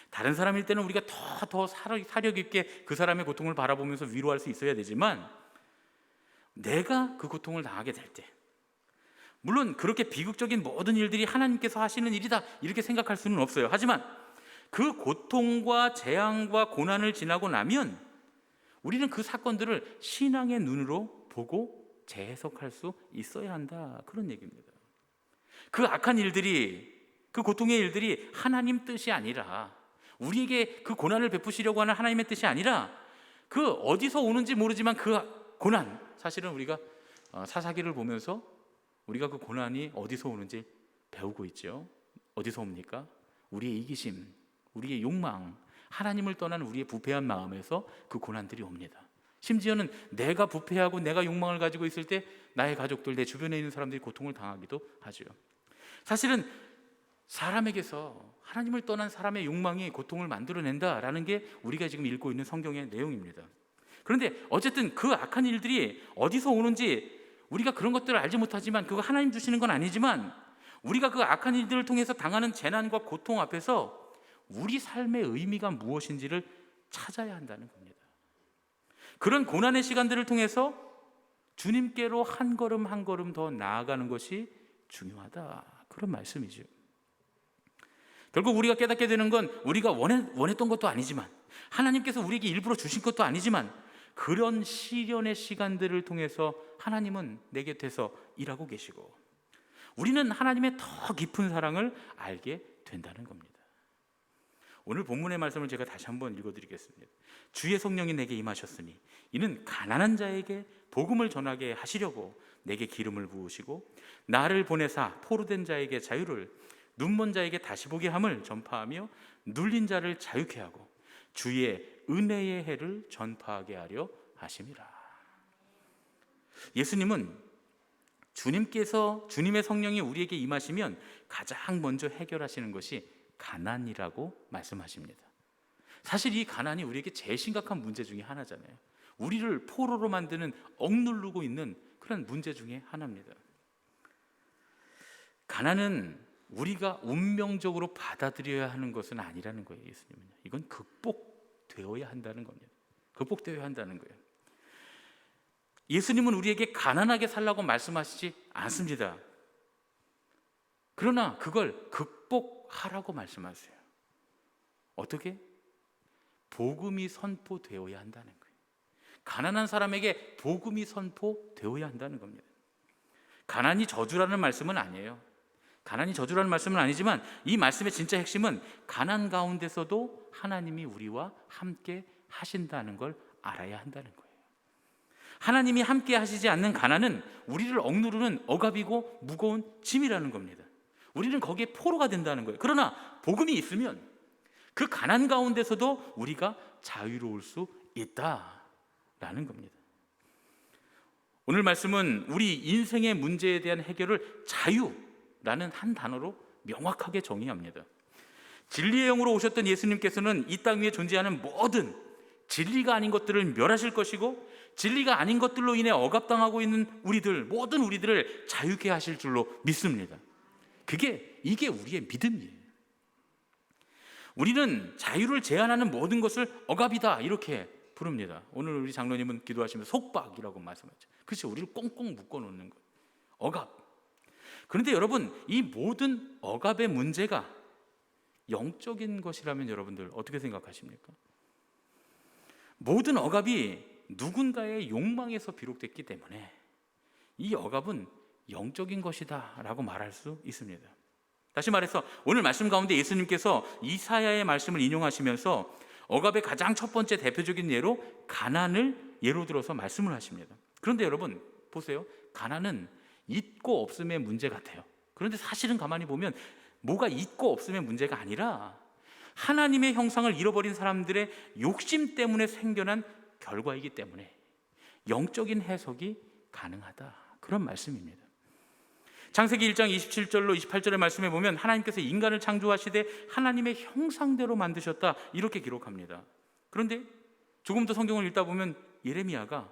다른 사람일 때는 우리가 더 사려 깊게 그 사람의 고통을 바라보면서 위로할 수 있어야 되지만 내가 그 고통을 당하게 될 때, 물론 그렇게 비극적인 모든 일들이 하나님께서 하시는 일이다 이렇게 생각할 수는 없어요. 하지만 그 고통과 재앙과 고난을 지나고 나면 우리는 그 사건들을 신앙의 눈으로 보고 재해석할 수 있어야 한다, 그런 얘기입니다. 그 악한 일들이, 그 고통의 일들이 하나님 뜻이 아니라, 우리에게 그 고난을 베푸시려고 하는 하나님의 뜻이 아니라 그 어디서 오는지 모르지만 그 고난, 사실은 우리가 사사기를 보면서 우리가 그 고난이 어디서 오는지 배우고 있죠. 어디서 옵니까? 우리의 이기심, 우리의 욕망, 하나님을 떠난 우리의 부패한 마음에서 그 고난들이 옵니다. 심지어는 내가 부패하고 내가 욕망을 가지고 있을 때 나의 가족들, 내 주변에 있는 사람들이 고통을 당하기도 하죠. 사실은 사람에게서 하나님을 떠난 사람의 욕망이 고통을 만들어낸다라는 게 우리가 지금 읽고 있는 성경의 내용입니다. 그런데 어쨌든 그 악한 일들이 어디서 오는지 우리가 그런 것들을 알지 못하지만, 그거 하나님 주시는 건 아니지만, 우리가 그 악한 일들을 통해서 당하는 재난과 고통 앞에서 우리 삶의 의미가 무엇인지를 찾아야 한다는 겁니다. 그런 고난의 시간들을 통해서 주님께로 한 걸음 한 걸음 더 나아가는 것이 중요하다, 그런 말씀이죠. 결국 우리가 깨닫게 되는 건 우리가 원했던 것도 아니지만, 하나님께서 우리에게 일부러 주신 것도 아니지만, 그런 시련의 시간들을 통해서 하나님은 내 곁에서 일하고 계시고 우리는 하나님의 더 깊은 사랑을 알게 된다는 겁니다. 오늘 본문의 말씀을 제가 다시 한번 읽어드리겠습니다. 주의 성령이 내게 임하셨으니 이는 가난한 자에게 복음을 전하게 하시려고 내게 기름을 부으시고 나를 보내사 포로된 자에게 자유를, 눈먼 자에게 다시 보게 함을 전파하며 눌린 자를 자유케 하고 주의 은혜의 해를 전파하게 하려 하심이라. 예수님은 주님의 성령이 우리에게 임하시면 가장 먼저 해결하시는 것이 가난이라고 말씀하십니다. 사실 이 가난이 우리에게 제일 심각한 문제 중에 하나잖아요. 우리를 포로로 만드는, 억누르고 있는 그런 문제 중에 하나입니다. 가난은 우리가 운명적으로 받아들여야 하는 것은 아니라는 거예요. 예수님은요, 이건 극복되어야 한다는 겁니다. 극복되어야 한다는 거예요. 예수님은 우리에게 가난하게 살라고 말씀하시지 않습니다. 그러나 그걸 극복하라고 말씀하세요. 어떻게? 복음이 선포되어야 한다는 거예요. 가난한 사람에게 복음이 선포되어야 한다는 겁니다. 가난이 저주라는 말씀은 아니에요. 가난이 저주라는 말씀은 아니지만 이 말씀의 진짜 핵심은 가난 가운데서도 하나님이 우리와 함께 하신다는 걸 알아야 한다는 거예요. 하나님이 함께 하시지 않는 가난은 우리를 억누르는 억압이고 무거운 짐이라는 겁니다. 우리는 거기에 포로가 된다는 거예요. 그러나 복음이 있으면 그 가난 가운데서도 우리가 자유로울 수 있다라는 겁니다. 오늘 말씀은 우리 인생의 문제에 대한 해결을 자유라는 한 단어로 명확하게 정의합니다. 진리의 영으로 오셨던 예수님께서는 이 땅 위에 존재하는 모든 진리가 아닌 것들을 멸하실 것이고, 진리가 아닌 것들로 인해 억압당하고 있는 우리들, 모든 우리들을 자유케 하실 줄로 믿습니다. 이게 우리의 믿음이에요. 우리는 자유를 제한하는 모든 것을 억압이다 이렇게 부릅니다. 오늘 우리 장로님은 기도하시면서 속박이라고 말씀하셨죠. 그렇죠. 우리를 꽁꽁 묶어놓는 것, 억압. 그런데 여러분, 이 모든 억압의 문제가 영적인 것이라면 여러분들 어떻게 생각하십니까? 모든 억압이 누군가의 욕망에서 비롯됐기 때문에 이 억압은 영적인 것이다 라고 말할 수 있습니다. 다시 말해서 오늘 말씀 가운데 예수님께서 이사야의 말씀을 인용하시면서 억압의 가장 첫 번째 대표적인 예로 가난을 예로 들어서 말씀을 하십니다. 그런데 여러분 보세요. 가난은 있고 없음의 문제 같아요. 그런데 사실은 가만히 보면 뭐가 있고 없음의 문제가 아니라 하나님의 형상을 잃어버린 사람들의 욕심 때문에 생겨난 결과이기 때문에 영적인 해석이 가능하다, 그런 말씀입니다. 창세기 1장 27절로 28절의 말씀에 보면 하나님께서 인간을 창조하시되 하나님의 형상대로 만드셨다 이렇게 기록합니다. 그런데 조금 더 성경을 읽다 보면 예레미야가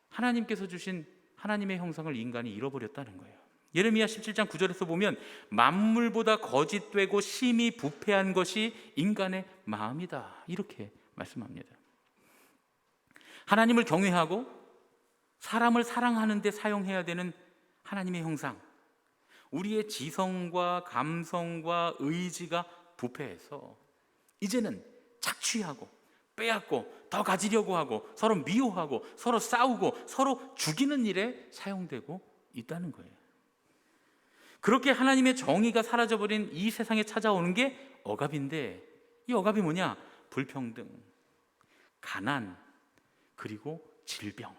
하나님께서 주신 하나님의 형상을 인간이 잃어버렸다는 거예요. 예레미야 17장 9절에서 보면 만물보다 거짓되고 심히 부패한 것이 인간의 마음이다 이렇게 말씀합니다. 하나님을 경외하고 사람을 사랑하는 데 사용해야 되는 하나님의 형상, 우리의 지성과 감성과 의지가 부패해서 이제는 착취하고 빼앗고 더 가지려고 하고 서로 미워하고 서로 싸우고 서로 죽이는 일에 사용되고 있다는 거예요. 그렇게 하나님의 정의가 사라져버린 이 세상에 찾아오는 게 억압인데, 이 억압이 뭐냐? 불평등, 가난, 그리고 질병.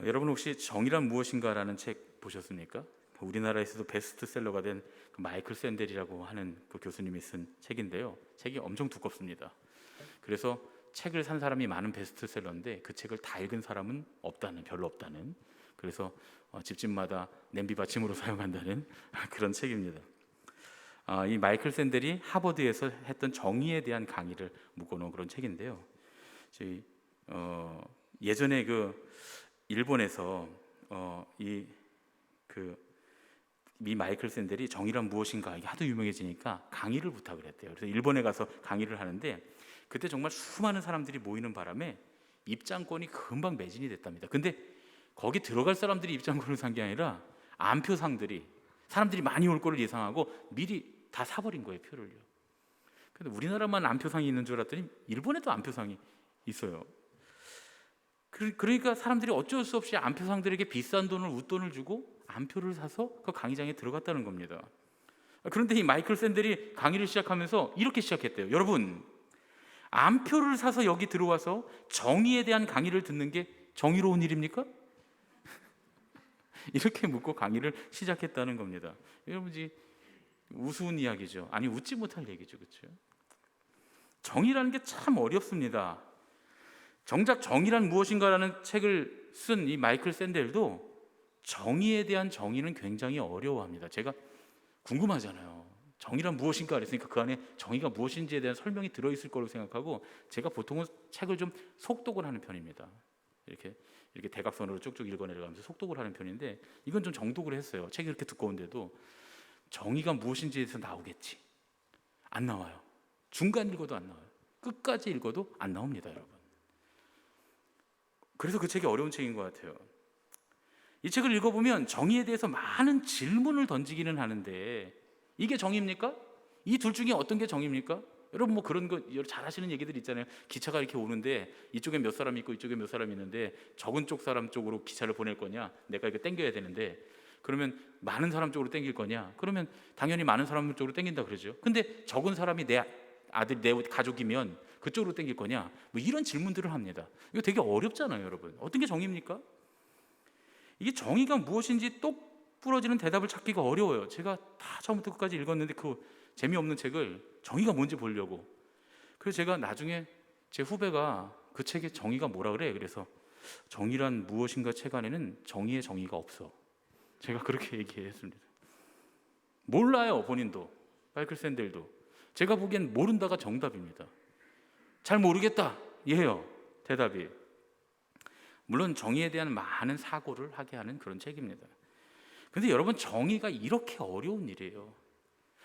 여러분 혹시 정의란 무엇인가라는 책 보셨습니까? 우리나라에서도 베스트셀러가 된 그 마이클 샌델이라고 하는 그 교수님이 쓴 책인데요. 책이 엄청 두껍습니다. 그래서 책을 산 사람이 많은 베스트셀러인데 그 책을 다 읽은 사람은 별로 없다는. 그래서 집집마다 냄비 받침으로 사용한다는 그런 책입니다. 이 마이클 샌델이 하버드에서 했던 정의에 대한 강의를 묶어놓은 그런 책인데요. 예전에 일본에서 이 마이클 샌델이 정의란 무엇인가 이게 하도 유명해지니까 강의를 부탁을 했대요. 그래서 일본에 가서 강의를 하는데 그때 정말 수많은 사람들이 모이는 바람에 입장권이 금방 매진이 됐답니다. 근데 거기 들어갈 사람들이 입장권을 산 게 아니라 안표상들이, 사람들이 많이 올 거를 예상하고 미리 다 사버린 거예요, 표를요. 근데 우리나라만 안표상이 있는 줄 알았더니 일본에도 안표상이 있어요. 그러니까 사람들이 어쩔 수 없이 안표상들에게 비싼 웃돈을 주고 안표를 사서 그 강의장에 들어갔다는 겁니다. 그런데 이 마이클 샌델이 강의를 시작하면서 이렇게 시작했대요. 여러분, 안표를 사서 여기 들어와서 정의에 대한 강의를 듣는 게 정의로운 일입니까? 이렇게 묻고 강의를 시작했다는 겁니다. 여러분, 우스운 이야기죠. 아니, 웃지 못할 얘기죠, 그렇죠? 정의라는 게 참 어렵습니다. 정작 정의란 무엇인가라는 책을 쓴 이 마이클 샌델도 정의에 대한 정의는 굉장히 어려워합니다. 제가 궁금하잖아요. 정의란 무엇인가 그랬으니까 그 안에 정의가 무엇인지에 대한 설명이 들어있을 거라고 생각하고 제가 보통은 책을 좀 속독을 하는 편입니다. 이렇게 대각선으로 쭉쭉 읽어내려가면서 속독을 하는 편인데 이건 좀 정독을 했어요. 책이 이렇게 두꺼운데도 정의가 무엇인지에 대해서 나오겠지. 안 나와요. 중간 읽어도 안 나와요. 끝까지 읽어도 안 나옵니다, 여러분. 그래서 그 책이 어려운 책인 것 같아요. 이 책을 읽어보면 정의에 대해서 많은 질문을 던지기는 하는데 이게 정의입니까? 이 둘 중에 어떤 게 정의입니까? 여러분 그런 거 잘 하시는 얘기들 있잖아요. 기차가 이렇게 오는데 이쪽에 몇 사람이 있고 이쪽에 몇 사람이 있는데 적은 쪽 사람 쪽으로 기차를 보낼 거냐? 내가 이렇게 땡겨야 되는데 그러면 많은 사람 쪽으로 땡길 거냐? 그러면 당연히 많은 사람 쪽으로 땡긴다 그러죠. 근데 적은 사람이 내 아들, 내 가족이면 그쪽으로 땡길 거냐? 이런 질문들을 합니다. 이거 되게 어렵잖아요, 여러분. 어떤 게 정의입니까? 이게 정의가 무엇인지 똑 부러지는 대답을 찾기가 어려워요. 제가 다 처음부터 끝까지 읽었는데 그 재미없는 책을 정의가 뭔지 보려고. 그래서 제가 나중에 제 후배가 그 책의 정의가 뭐라 그래? 그래서 정의란 무엇인가 책 안에는 정의의 정의가 없어. 제가 그렇게 얘기했습니다. 몰라요, 본인도. 마이클 샌델도. 제가 보기엔 모른다가 정답입니다. 잘 모르겠다, 예요, 대답이. 물론 정의에 대한 많은 사고를 하게 하는 그런 책입니다. 그런데 여러분, 정의가 이렇게 어려운 일이에요.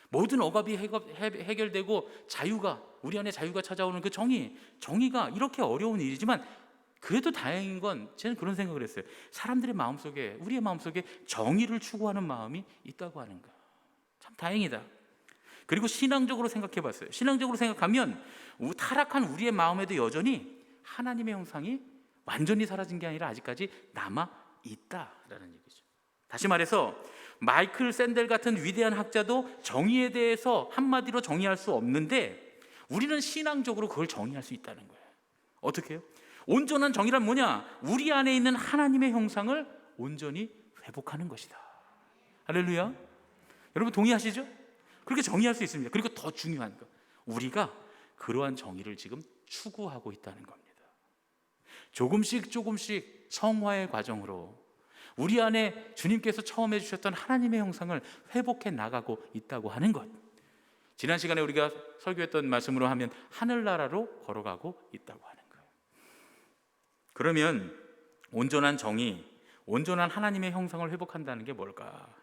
모든 억압이 해결되고 자유가, 우리 안에 자유가 찾아오는 그 정의가 이렇게 어려운 일이지만, 그래도 다행인 건 저는 그런 생각을 했어요. 사람들의 마음속에, 우리의 마음속에 정의를 추구하는 마음이 있다고 하는 거, 참 다행이다. 그리고 신앙적으로 생각해 봤어요. 신앙적으로 생각하면 타락한 우리의 마음에도 여전히 하나님의 형상이 완전히 사라진 게 아니라 아직까지 남아 있다라는 얘기죠. 다시 말해서 마이클 샌델 같은 위대한 학자도 정의에 대해서 한마디로 정의할 수 없는데, 우리는 신앙적으로 그걸 정의할 수 있다는 거예요. 어떻게 해요? 온전한 정의란 뭐냐? 우리 안에 있는 하나님의 형상을 온전히 회복하는 것이다. 할렐루야. 여러분 동의하시죠? 그렇게 정의할 수 있습니다. 그리고 더 중요한 거, 우리가 그러한 정의를 지금 추구하고 있다는 겁니다. 조금씩 성화의 과정으로 우리 안에 주님께서 처음 해주셨던 하나님의 형상을 회복해 나가고 있다고 하는 것. 지난 시간에 우리가 설교했던 말씀으로 하면 하늘나라로 걸어가고 있다고 하는 거예요. 그러면 온전한 정의, 온전한 하나님의 형상을 회복한다는 게 뭘까?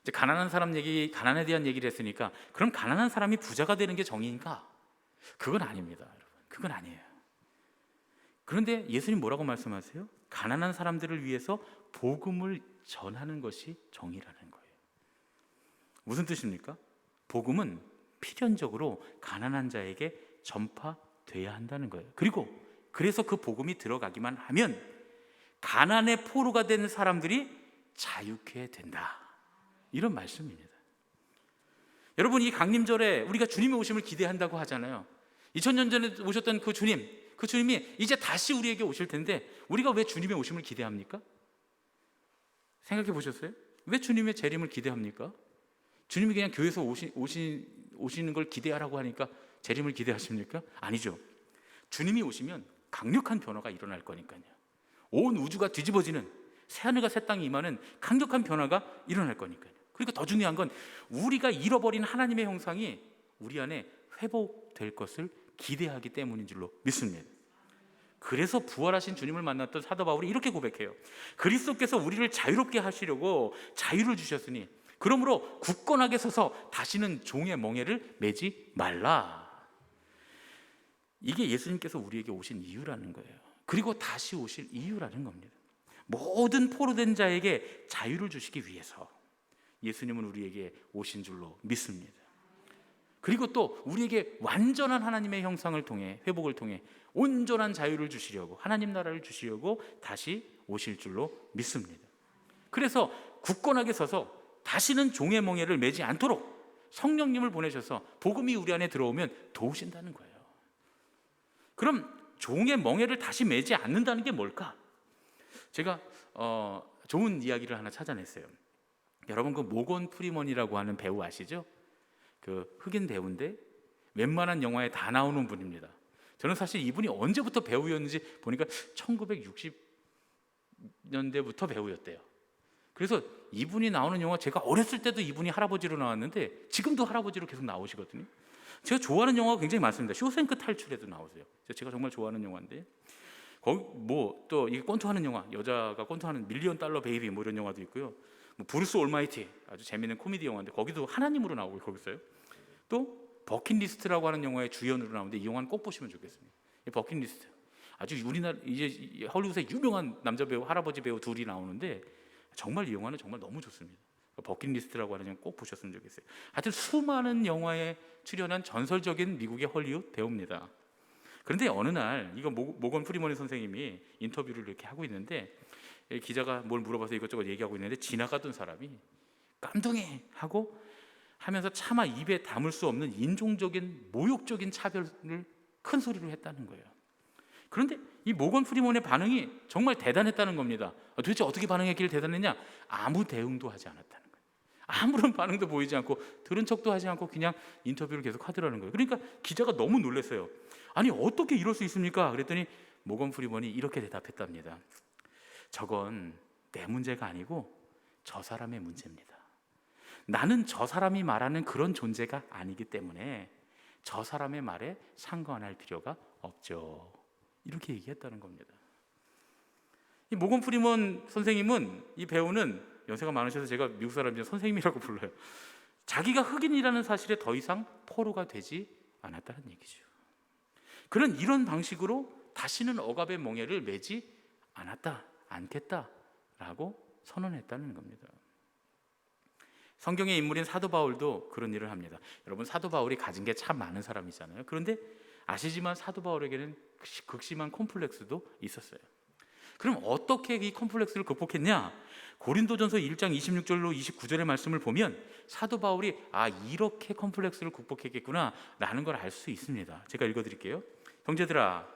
이제 가난한 사람 얘기, 가난에 대한 얘기를 했으니까, 그럼 가난한 사람이 부자가 되는 게 정의인가? 그건 아닙니다, 여러분. 그건 아니에요. 그런데 예수님 뭐라고 말씀하세요? 가난한 사람들을 위해서 복음을 전하는 것이 정의라는 거예요. 무슨 뜻입니까? 복음은 필연적으로 가난한 자에게 전파돼야 한다는 거예요. 그래서 그 복음이 들어가기만 하면 가난의 포로가 되는 사람들이 자유케 된다, 이런 말씀입니다. 여러분, 이 강림절에 우리가 주님의 오심을 기대한다고 하잖아요. 2000년 전에 오셨던 그 주님이 이제 다시 우리에게 오실 텐데, 우리가 왜 주님의 오심을 기대합니까? 생각해 보셨어요? 왜 주님의 재림을 기대합니까? 주님이 그냥 교회에서 오시는 걸 기대하라고 하니까 재림을 기대하십니까? 아니죠. 주님이 오시면 강력한 변화가 일어날 거니까요. 온 우주가 뒤집어지는, 새하늘과 새 땅이 임하는 강력한 변화가 일어날 거니까요. 그리고 더 중요한 건 우리가 잃어버린 하나님의 형상이 우리 안에 회복될 것을 기대하기 때문인 줄로 믿습니다. 그래서 부활하신 주님을 만났던 사도 바울이 이렇게 고백해요. 그리스도께서 우리를 자유롭게 하시려고 자유를 주셨으니 그러므로 굳건하게 서서 다시는 종의 멍에를 매지 말라. 이게 예수님께서 우리에게 오신 이유라는 거예요. 그리고 다시 오실 이유라는 겁니다. 모든 포로된 자에게 자유를 주시기 위해서 예수님은 우리에게 오신 줄로 믿습니다. 그리고 또 우리에게 완전한 하나님의 형상을 통해, 회복을 통해 온전한 자유를 주시려고, 하나님 나라를 주시려고 다시 오실 줄로 믿습니다. 그래서 굳건하게 서서 다시는 종의 멍에를 매지 않도록 성령님을 보내셔서 복음이 우리 안에 들어오면 도우신다는 거예요. 그럼 종의 멍에를 다시 매지 않는다는 게 뭘까? 제가 좋은 이야기를 하나 찾아냈어요. 여러분, 그 모건 프리먼이라고 하는 배우 아시죠? 그 흑인 배우인데 웬만한 영화에 다 나오는 분입니다. 저는 사실 이분이 언제부터 배우였는지 보니까 1960년대부터 배우였대요. 그래서 이분이 나오는 영화, 제가 어렸을 때도 이분이 할아버지로 나왔는데 지금도 할아버지로 계속 나오시거든요. 제가 좋아하는 영화가 굉장히 많습니다. 쇼생크 탈출에도 나오세요. 제가 정말 좋아하는 영화인데, 거기 뭐 또 이게 꼰투하는 영화, 여자가 꼰투하는 밀리언 달러 베이비 뭐 이런 영화도 있고요. 뭐 브루스 올마이티, 아주 재미있는 코미디 영화인데 거기도 하나님으로 나오고 거기 있어요. 또 버킷리스트라고 하는 영화의 주연으로 나오는데 이 영화는 꼭 보시면 좋겠습니다. 이 버킷리스트, 아주 우리나라 이제 헐리우드의 유명한 남자 배우, 할아버지 배우 둘이 나오는데 정말 이 영화는 정말 너무 좋습니다. 버킷리스트라고 하는 영화 꼭 보셨으면 좋겠어요. 하여튼 수많은 영화에 출연한 전설적인 미국의 헐리우드 배우입니다. 그런데 어느 날 이거 모건 프리먼 선생님이 인터뷰를 이렇게 하고 있는데, 기자가 뭘 물어봐서 이것저것 얘기하고 있는데 지나가던 사람이 깜둥이 하고 하면서 차마 입에 담을 수 없는 인종적인 모욕적인 차별을 큰 소리로 했다는 거예요. 그런데 이 모건 프리먼의 반응이 정말 대단했다는 겁니다. 도대체 어떻게 반응했길래 대단했냐? 아무 대응도 하지 않았다는 거예요. 아무런 반응도 보이지 않고 들은 척도 하지 않고 그냥 인터뷰를 계속 하더라는 거예요. 그러니까 기자가 너무 놀랐어요. 아니 어떻게 이럴 수 있습니까? 그랬더니 모건 프리먼이 이렇게 대답했답니다. 저건 내 문제가 아니고 저 사람의 문제입니다. 나는 저 사람이 말하는 그런 존재가 아니기 때문에 저 사람의 말에 상관할 필요가 없죠. 이렇게 얘기했다는 겁니다. 이 모건 프리먼 선생님은, 이 배우는 연세가 많으셔서 제가 미국 사람이면 선생님이라고 불러요. 자기가 흑인이라는 사실에 더 이상 포로가 되지 않았다는 얘기죠. 그는 이런 방식으로 다시는 억압의 멍에를 매지 않겠다라고 선언했다는 겁니다. 성경의 인물인 사도 바울도 그런 일을 합니다. 여러분, 사도 바울이 가진 게 참 많은 사람이잖아요. 그런데 아시지만 사도 바울에게는 극심한 콤플렉스도 있었어요. 그럼 어떻게 이 콤플렉스를 극복했냐? 고린도전서 1장 26절로 29절의 말씀을 보면 사도 바울이 이렇게 콤플렉스를 극복했겠구나 라는 걸 알 수 있습니다. 제가 읽어드릴게요. 형제들아,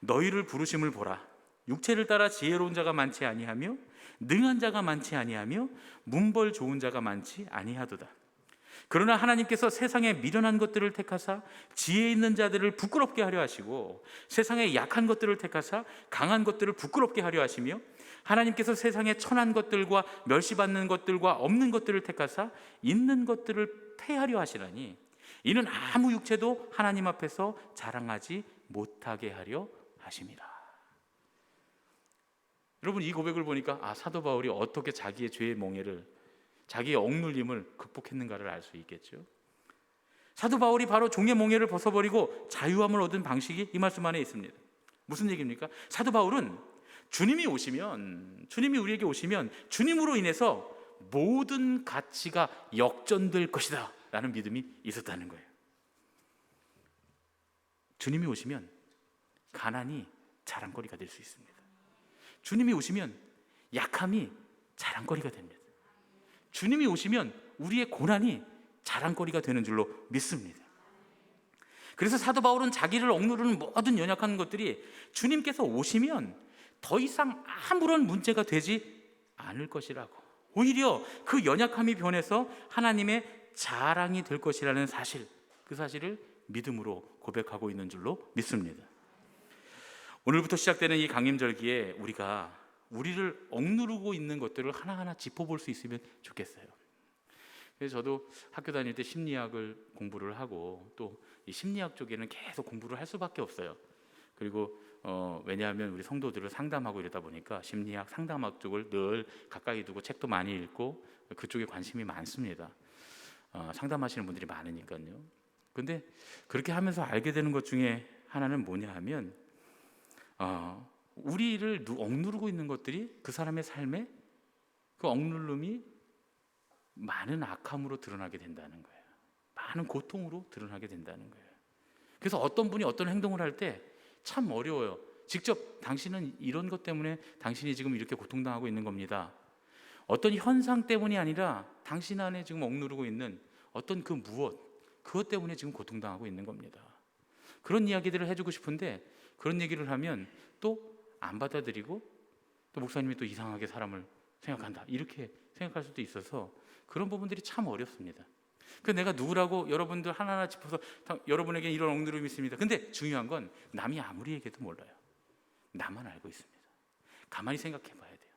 너희를 부르심을 보라. 육체를 따라 지혜로운 자가 많지 아니하며 능한 자가 많지 아니하며 문벌 좋은 자가 많지 아니하도다. 그러나 하나님께서 세상에 미련한 것들을 택하사 지혜 있는 자들을 부끄럽게 하려 하시고 세상에 약한 것들을 택하사 강한 것들을 부끄럽게 하려 하시며 하나님께서 세상에 천한 것들과 멸시받는 것들과 없는 것들을 택하사 있는 것들을 폐하려 하시라니 이는 아무 육체도 하나님 앞에서 자랑하지 못하게 하려 하심이라. 여러분, 이 고백을 보니까 사도 바울이 어떻게 자기의 죄의 몽해를, 자기의 억눌림을 극복했는가를 알 수 있겠죠. 사도 바울이 바로 종의 몽해를 벗어버리고 자유함을 얻은 방식이 이 말씀 안에 있습니다. 무슨 얘기입니까? 사도 바울은 주님이 우리에게 오시면 주님으로 인해서 모든 가치가 역전될 것이다 라는 믿음이 있었다는 거예요. 주님이 오시면 가난이 자랑거리가 될 수 있습니다. 주님이 오시면 약함이 자랑거리가 됩니다. 주님이 오시면 우리의 고난이 자랑거리가 되는 줄로 믿습니다. 그래서 사도 바울은 자기를 억누르는 모든 연약한 것들이 주님께서 오시면 더 이상 아무런 문제가 되지 않을 것이라고, 오히려 그 연약함이 변해서 하나님의 자랑이 될 것이라는 사실, 그 사실을 믿음으로 고백하고 있는 줄로 믿습니다. 오늘부터 시작되는 이 강림절기에 우리가 우리를 억누르고 있는 것들을 하나하나 짚어볼 수 있으면 좋겠어요. 그래서 저도 학교 다닐 때 심리학을 공부를 하고 또 이 심리학 쪽에는 계속 공부를 할 수밖에 없어요. 그리고 왜냐하면 우리 성도들을 상담하고 이러다 보니까 심리학, 상담학 쪽을 늘 가까이 두고 책도 많이 읽고 그쪽에 관심이 많습니다. 상담하시는 분들이 많으니까요. 근데 그렇게 하면서 알게 되는 것 중에 하나는 뭐냐 하면 우리를 억누르고 있는 것들이 그 사람의 삶에 그 억누름이 많은 악함으로 드러나게 된다는 거예요. 많은 고통으로 드러나게 된다는 거예요. 그래서 어떤 분이 어떤 행동을 할 때 참 어려워요. 직접 당신은 이런 것 때문에 당신이 지금 이렇게 고통당하고 있는 겁니다. 어떤 현상 때문이 아니라 당신 안에 지금 억누르고 있는 어떤 그 그것 때문에 지금 고통당하고 있는 겁니다. 그런 이야기들을 해주고 싶은데 그런 얘기를 하면 또 안 받아들이고 또 목사님이 또 이상하게 사람을 생각한다 이렇게 생각할 수도 있어서 그런 부분들이 참 어렵습니다. 그래서 내가 누구라고 여러분들 하나하나 짚어서 여러분에게 이런 억누름이 있습니다. 근데 중요한 건 남이 아무리 얘기해도 몰라요. 나만 알고 있습니다. 가만히 생각해 봐야 돼요.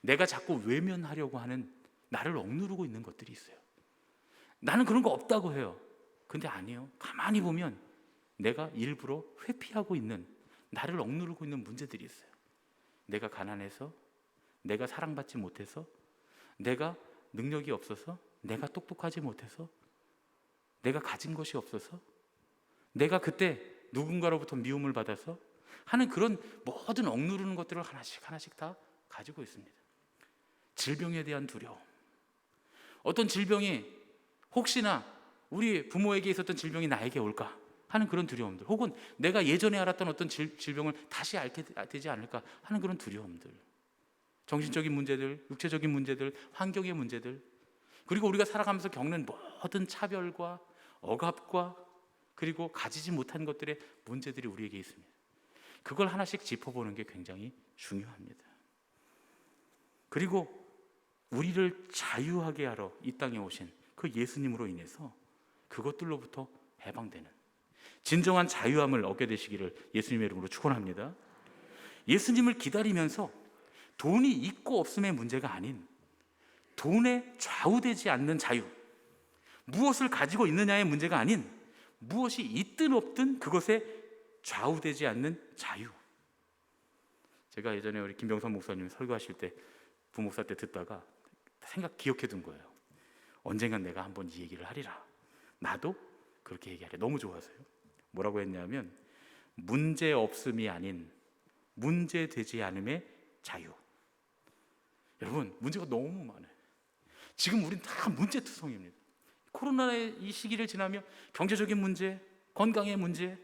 내가 자꾸 외면하려고 하는 나를 억누르고 있는 것들이 있어요. 나는 그런 거 없다고 해요. 근데 아니에요. 가만히 보면 내가 일부러 회피하고 있는, 나를 억누르고 있는 문제들이 있어요. 내가 가난해서, 내가 사랑받지 못해서, 내가 능력이 없어서, 내가 똑똑하지 못해서, 내가 가진 것이 없어서, 내가 그때 누군가로부터 미움을 받아서 하는 그런 모든 억누르는 것들을 하나씩 다 가지고 있습니다. 질병에 대한 두려움, 어떤 질병이 혹시나 우리 부모에게 있었던 질병이 나에게 올까 하는 그런 두려움들, 혹은 내가 예전에 알았던 어떤 질병을 다시 앓게 되지 않을까 하는 그런 두려움들, 정신적인 문제들, 육체적인 문제들, 환경의 문제들, 그리고 우리가 살아가면서 겪는 모든 차별과 억압과 그리고 가지지 못한 것들의 문제들이 우리에게 있습니다. 그걸 하나씩 짚어보는 게 굉장히 중요합니다. 그리고 우리를 자유하게 하러 이 땅에 오신 그 예수님으로 인해서 그것들로부터 해방되는 진정한 자유함을 얻게 되시기를 예수님의 이름으로 축원합니다. 예수님을 기다리면서 돈이 있고 없음의 문제가 아닌 돈에 좌우되지 않는 자유, 무엇을 가지고 있느냐의 문제가 아닌 무엇이 있든 없든 그것에 좌우되지 않는 자유. 제가 예전에 우리 김병선 목사님 설교하실 때 부목사 때 듣다가 기억해 둔 거예요. 언젠간 내가 한번 이 얘기를 하리라. 나도 그렇게 얘기하래. 너무 좋아서요. 뭐라고 했냐면 문제 없음이 아닌 문제되지 않음의 자유. 여러분, 문제가 너무 많아요. 지금 우린 다 문제투성입니다. 코로나의 이 시기를 지나며 경제적인 문제, 건강의 문제,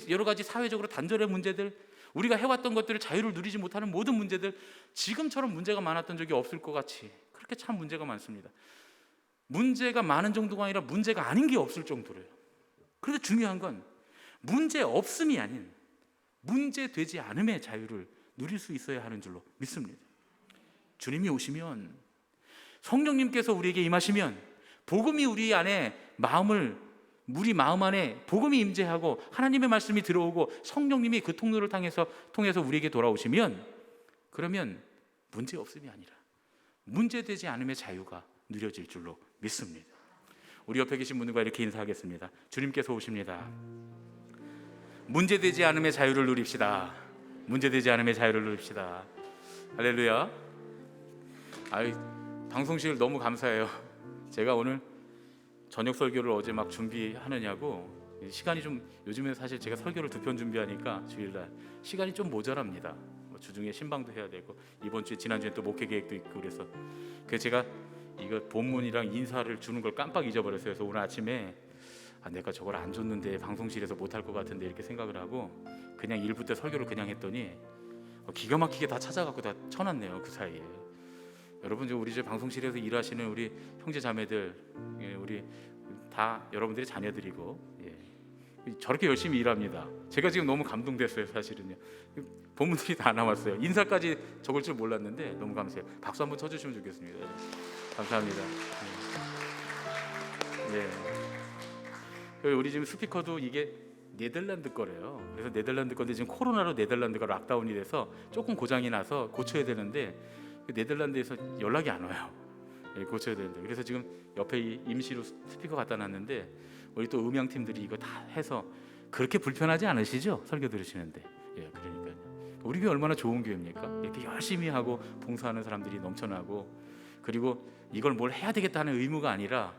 여러 가지 사회적으로 단절의 문제들, 우리가 해왔던 것들을 자유를 누리지 못하는 모든 문제들, 지금처럼 문제가 많았던 적이 없을 것 같이 그렇게 참 문제가 많습니다. 문제가 많은 정도가 아니라 문제가 아닌 게 없을 정도로요. 그런데 중요한 건 문제 없음이 아닌 문제되지 않음의 자유를 누릴 수 있어야 하는 줄로 믿습니다. 주님이 오시면, 성령님께서 우리에게 임하시면, 복음이 우리 마음 안에 복음이 임재하고 하나님의 말씀이 들어오고 성령님이 그 통로를 통해서 우리에게 돌아오시면, 그러면 문제 없음이 아니라 문제되지 않음의 자유가 누려질 줄로 믿습니다. 우리 옆에 계신 분들과 이렇게 인사하겠습니다. 주님께서 오십니다. 문제되지 않음의 자유를 누립시다. 문제되지 않음의 자유를 누립시다. 할렐루야. 방송실 너무 감사해요. 제가 오늘 저녁 설교를 어제 막 준비하느냐고 시간이 좀, 요즘에 사실 제가 설교를 2편 준비하니까 주일날 시간이 좀 모자랍니다. 주중에 신방도 해야 되고 이번 주에 지난주에 또 목회 계획도 있고 그래서 제가 이거 본문이랑 인사를 주는 걸 깜빡 잊어버렸어요. 그래서 오늘 아침에 내가 저걸 안 줬는데 방송실에서 못할 것 같은데 이렇게 생각을 하고 그냥 1부 때 설교를 그냥 했더니 기가 막히게 다 찾아갖고 다 쳐놨네요. 그 사이에. 여러분, 우리 이제 방송실에서 일하시는 우리 형제 자매들, 우리 다 여러분들의 자녀들이고, 저렇게 열심히 일합니다. 제가 지금 너무 감동됐어요. 사실은요. 본문들이 다 나왔어요. 인사까지 적을 줄 몰랐는데 너무 감사해요. 박수 한번 쳐주시면 좋겠습니다. 감사합니다. 우리 지금 스피커도 이게 네덜란드 거래요. 그래서 네덜란드 건데 지금 코로나로 네덜란드가 락다운이 돼서 조금 고장이 나서 고쳐야 되는데 네덜란드에서 연락이 안 와요. 고쳐야 되는데, 그래서 지금 옆에 임시로 스피커 갖다 놨는데 우리 또 음향팀들이 이거 다 해서 그렇게 불편하지 않으시죠? 설교 들으시는데. 그러니까요. 우리 교회 얼마나 좋은 교회입니까? 이렇게 열심히 하고 봉사하는 사람들이 넘쳐나고, 그리고 이걸 뭘 해야 되겠다 하는 의무가 아니라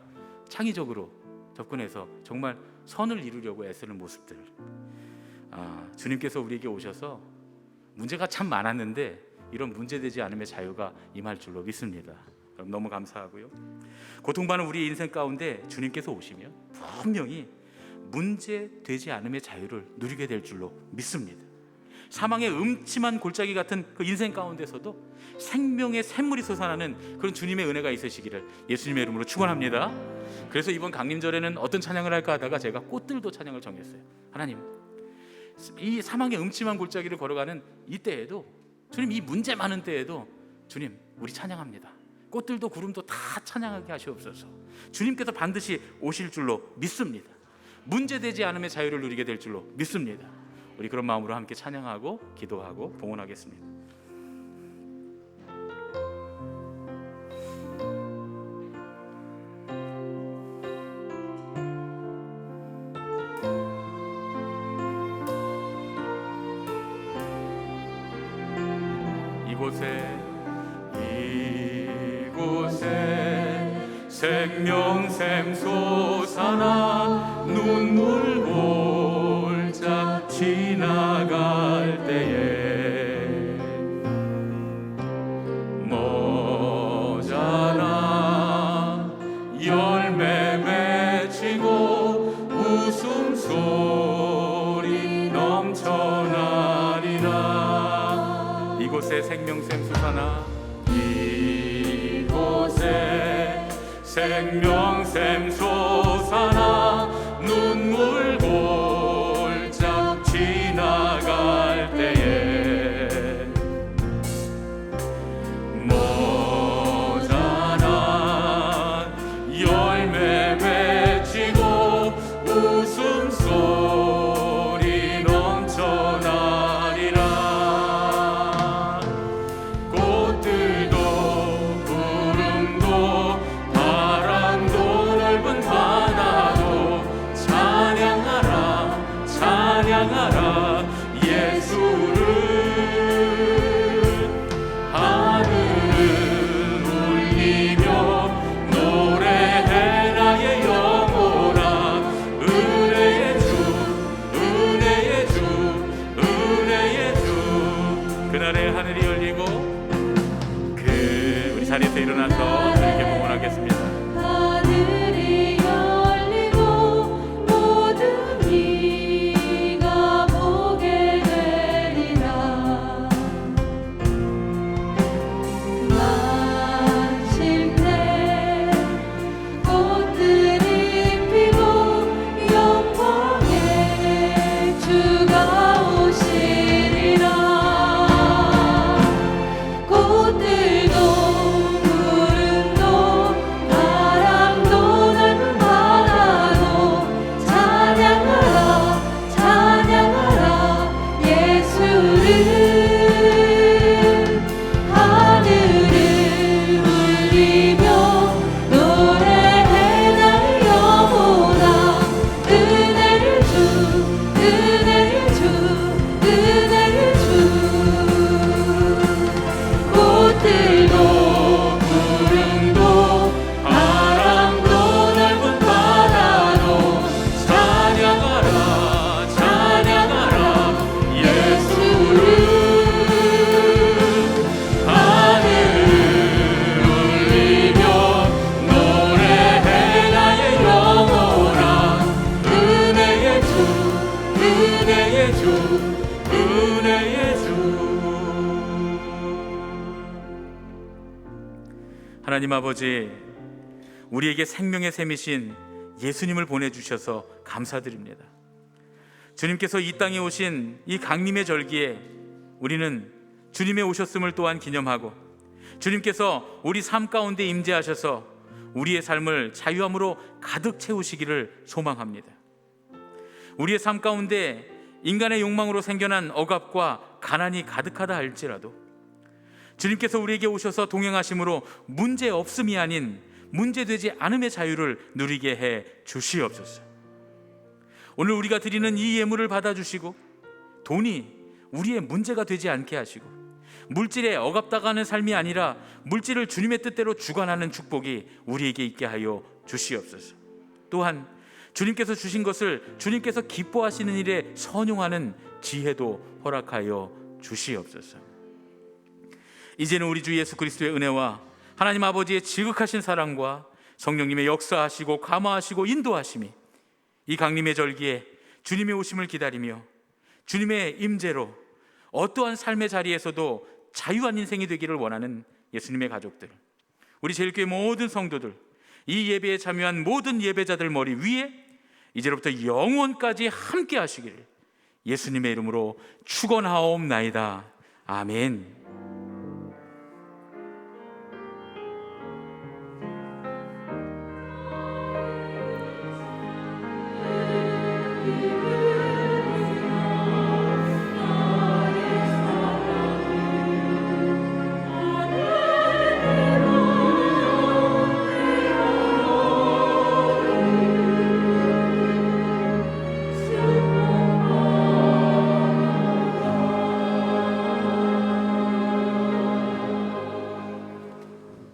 창의적으로 접근해서 정말 선을 이루려고 애쓰는 모습들. 주님께서 우리에게 오셔서 문제가 참 많았는데 이런 문제되지 않음의 자유가 임할 줄로 믿습니다. 그럼 너무 감사하고요. 고통받는 우리 인생 가운데 주님께서 오시면 분명히 문제되지 않음의 자유를 누리게 될 줄로 믿습니다. 사망의 음침한 골짜기 같은 그 인생 가운데서도 생명의 샘물이 솟아나는 그런 주님의 은혜가 있으시기를 예수님의 이름으로 축원합니다. 그래서 이번 강림절에는 어떤 찬양을 할까 하다가 제가 꽃들도 찬양을 정했어요. 하나님, 이 사망의 음침한 골짜기를 걸어가는 이때에도, 주님 이 문제 많은 때에도 주님 우리 찬양합니다. 꽃들도 구름도 다 찬양하게 하시옵소서. 주님께서 반드시 오실 줄로 믿습니다. 문제되지 않음의 자유를 누리게 될 줄로 믿습니다. 우리 그런 마음으로 함께 찬양하고 기도하고 봉헌하겠습니다. 이곳에 생명샘 솟아나 눈물 골짝 지나갈 때에 모자나 열매 맺히고 웃음소리 넘쳐나리라. 이곳에 생명샘 솟아나, 이곳에 생명샘 솟아나 눈물 골짝 지나갈 때에 모자란 열매 맺히고 웃음소리 넘쳐나리라. 꽃들도 구름도 찬양하라 예수를. 하늘을 울리며 노래해 나의 영혼아. 은혜의 주, 은혜의 주, 은혜의 주. 그날의 하늘이 열리고 우리 자리에서 일어나서 주님께 봉헌하겠습니다. 하늘이 열리고 모든 이가 보게 되리라. 마침내 꽃들이 피고 영광의 주가 오시리라. 꽃들도 구름도 바람도 넓은 바다도 찬양하라 찬양하라 예수를. 하늘을 울리며 노래해 나의 영혼아. 은혜를 주 은혜를 주 은혜를 주. 꽃들도 구름도 바람도 넓은 바다도 찬양하라 찬양하라 예수를. 하늘을 울리며 노래해 나의 영혼아. 은혜의 주 은혜의 주 은혜의 주. 하나님 아버지, 우리에게 생명의 샘이신 예수님을 보내주셔서 감사드립니다. 주님께서 이 땅에 오신 이 강림의 절기에 우리는 주님의 오셨음을 또한 기념하고, 주님께서 우리 삶 가운데 임재하셔서 우리의 삶을 자유함으로 가득 채우시기를 소망합니다. 우리의 삶 가운데 인간의 욕망으로 생겨난 억압과 가난이 가득하다 할지라도 주님께서 우리에게 오셔서 동행하심으로 문제없음이 아닌 문제되지 않음의 자유를 누리게 해 주시옵소서. 오늘 우리가 드리는 이 예물을 받아주시고 돈이 우리의 문제가 되지 않게 하시고 물질에 억압당하는 삶이 아니라 물질을 주님의 뜻대로 주관하는 축복이 우리에게 있게 하여 주시옵소서. 또한 주님께서 주신 것을 주님께서 기뻐하시는 일에 선용하는 지혜도 허락하여 주시옵소서. 이제는 우리 주 예수 그리스도의 은혜와 하나님 아버지의 지극하신 사랑과 성령님의 역사하시고 감화하시고 인도하심이 이 강림의 절기에 주님의 오심을 기다리며 주님의 임재로 어떠한 삶의 자리에서도 자유한 인생이 되기를 원하는 예수님의 가족들, 우리 제일교회 모든 성도들, 이 예배에 참여한 모든 예배자들 머리 위에 이제로부터 영원까지 함께 하시기를 예수님의 이름으로 축원하옵나이다. 아멘.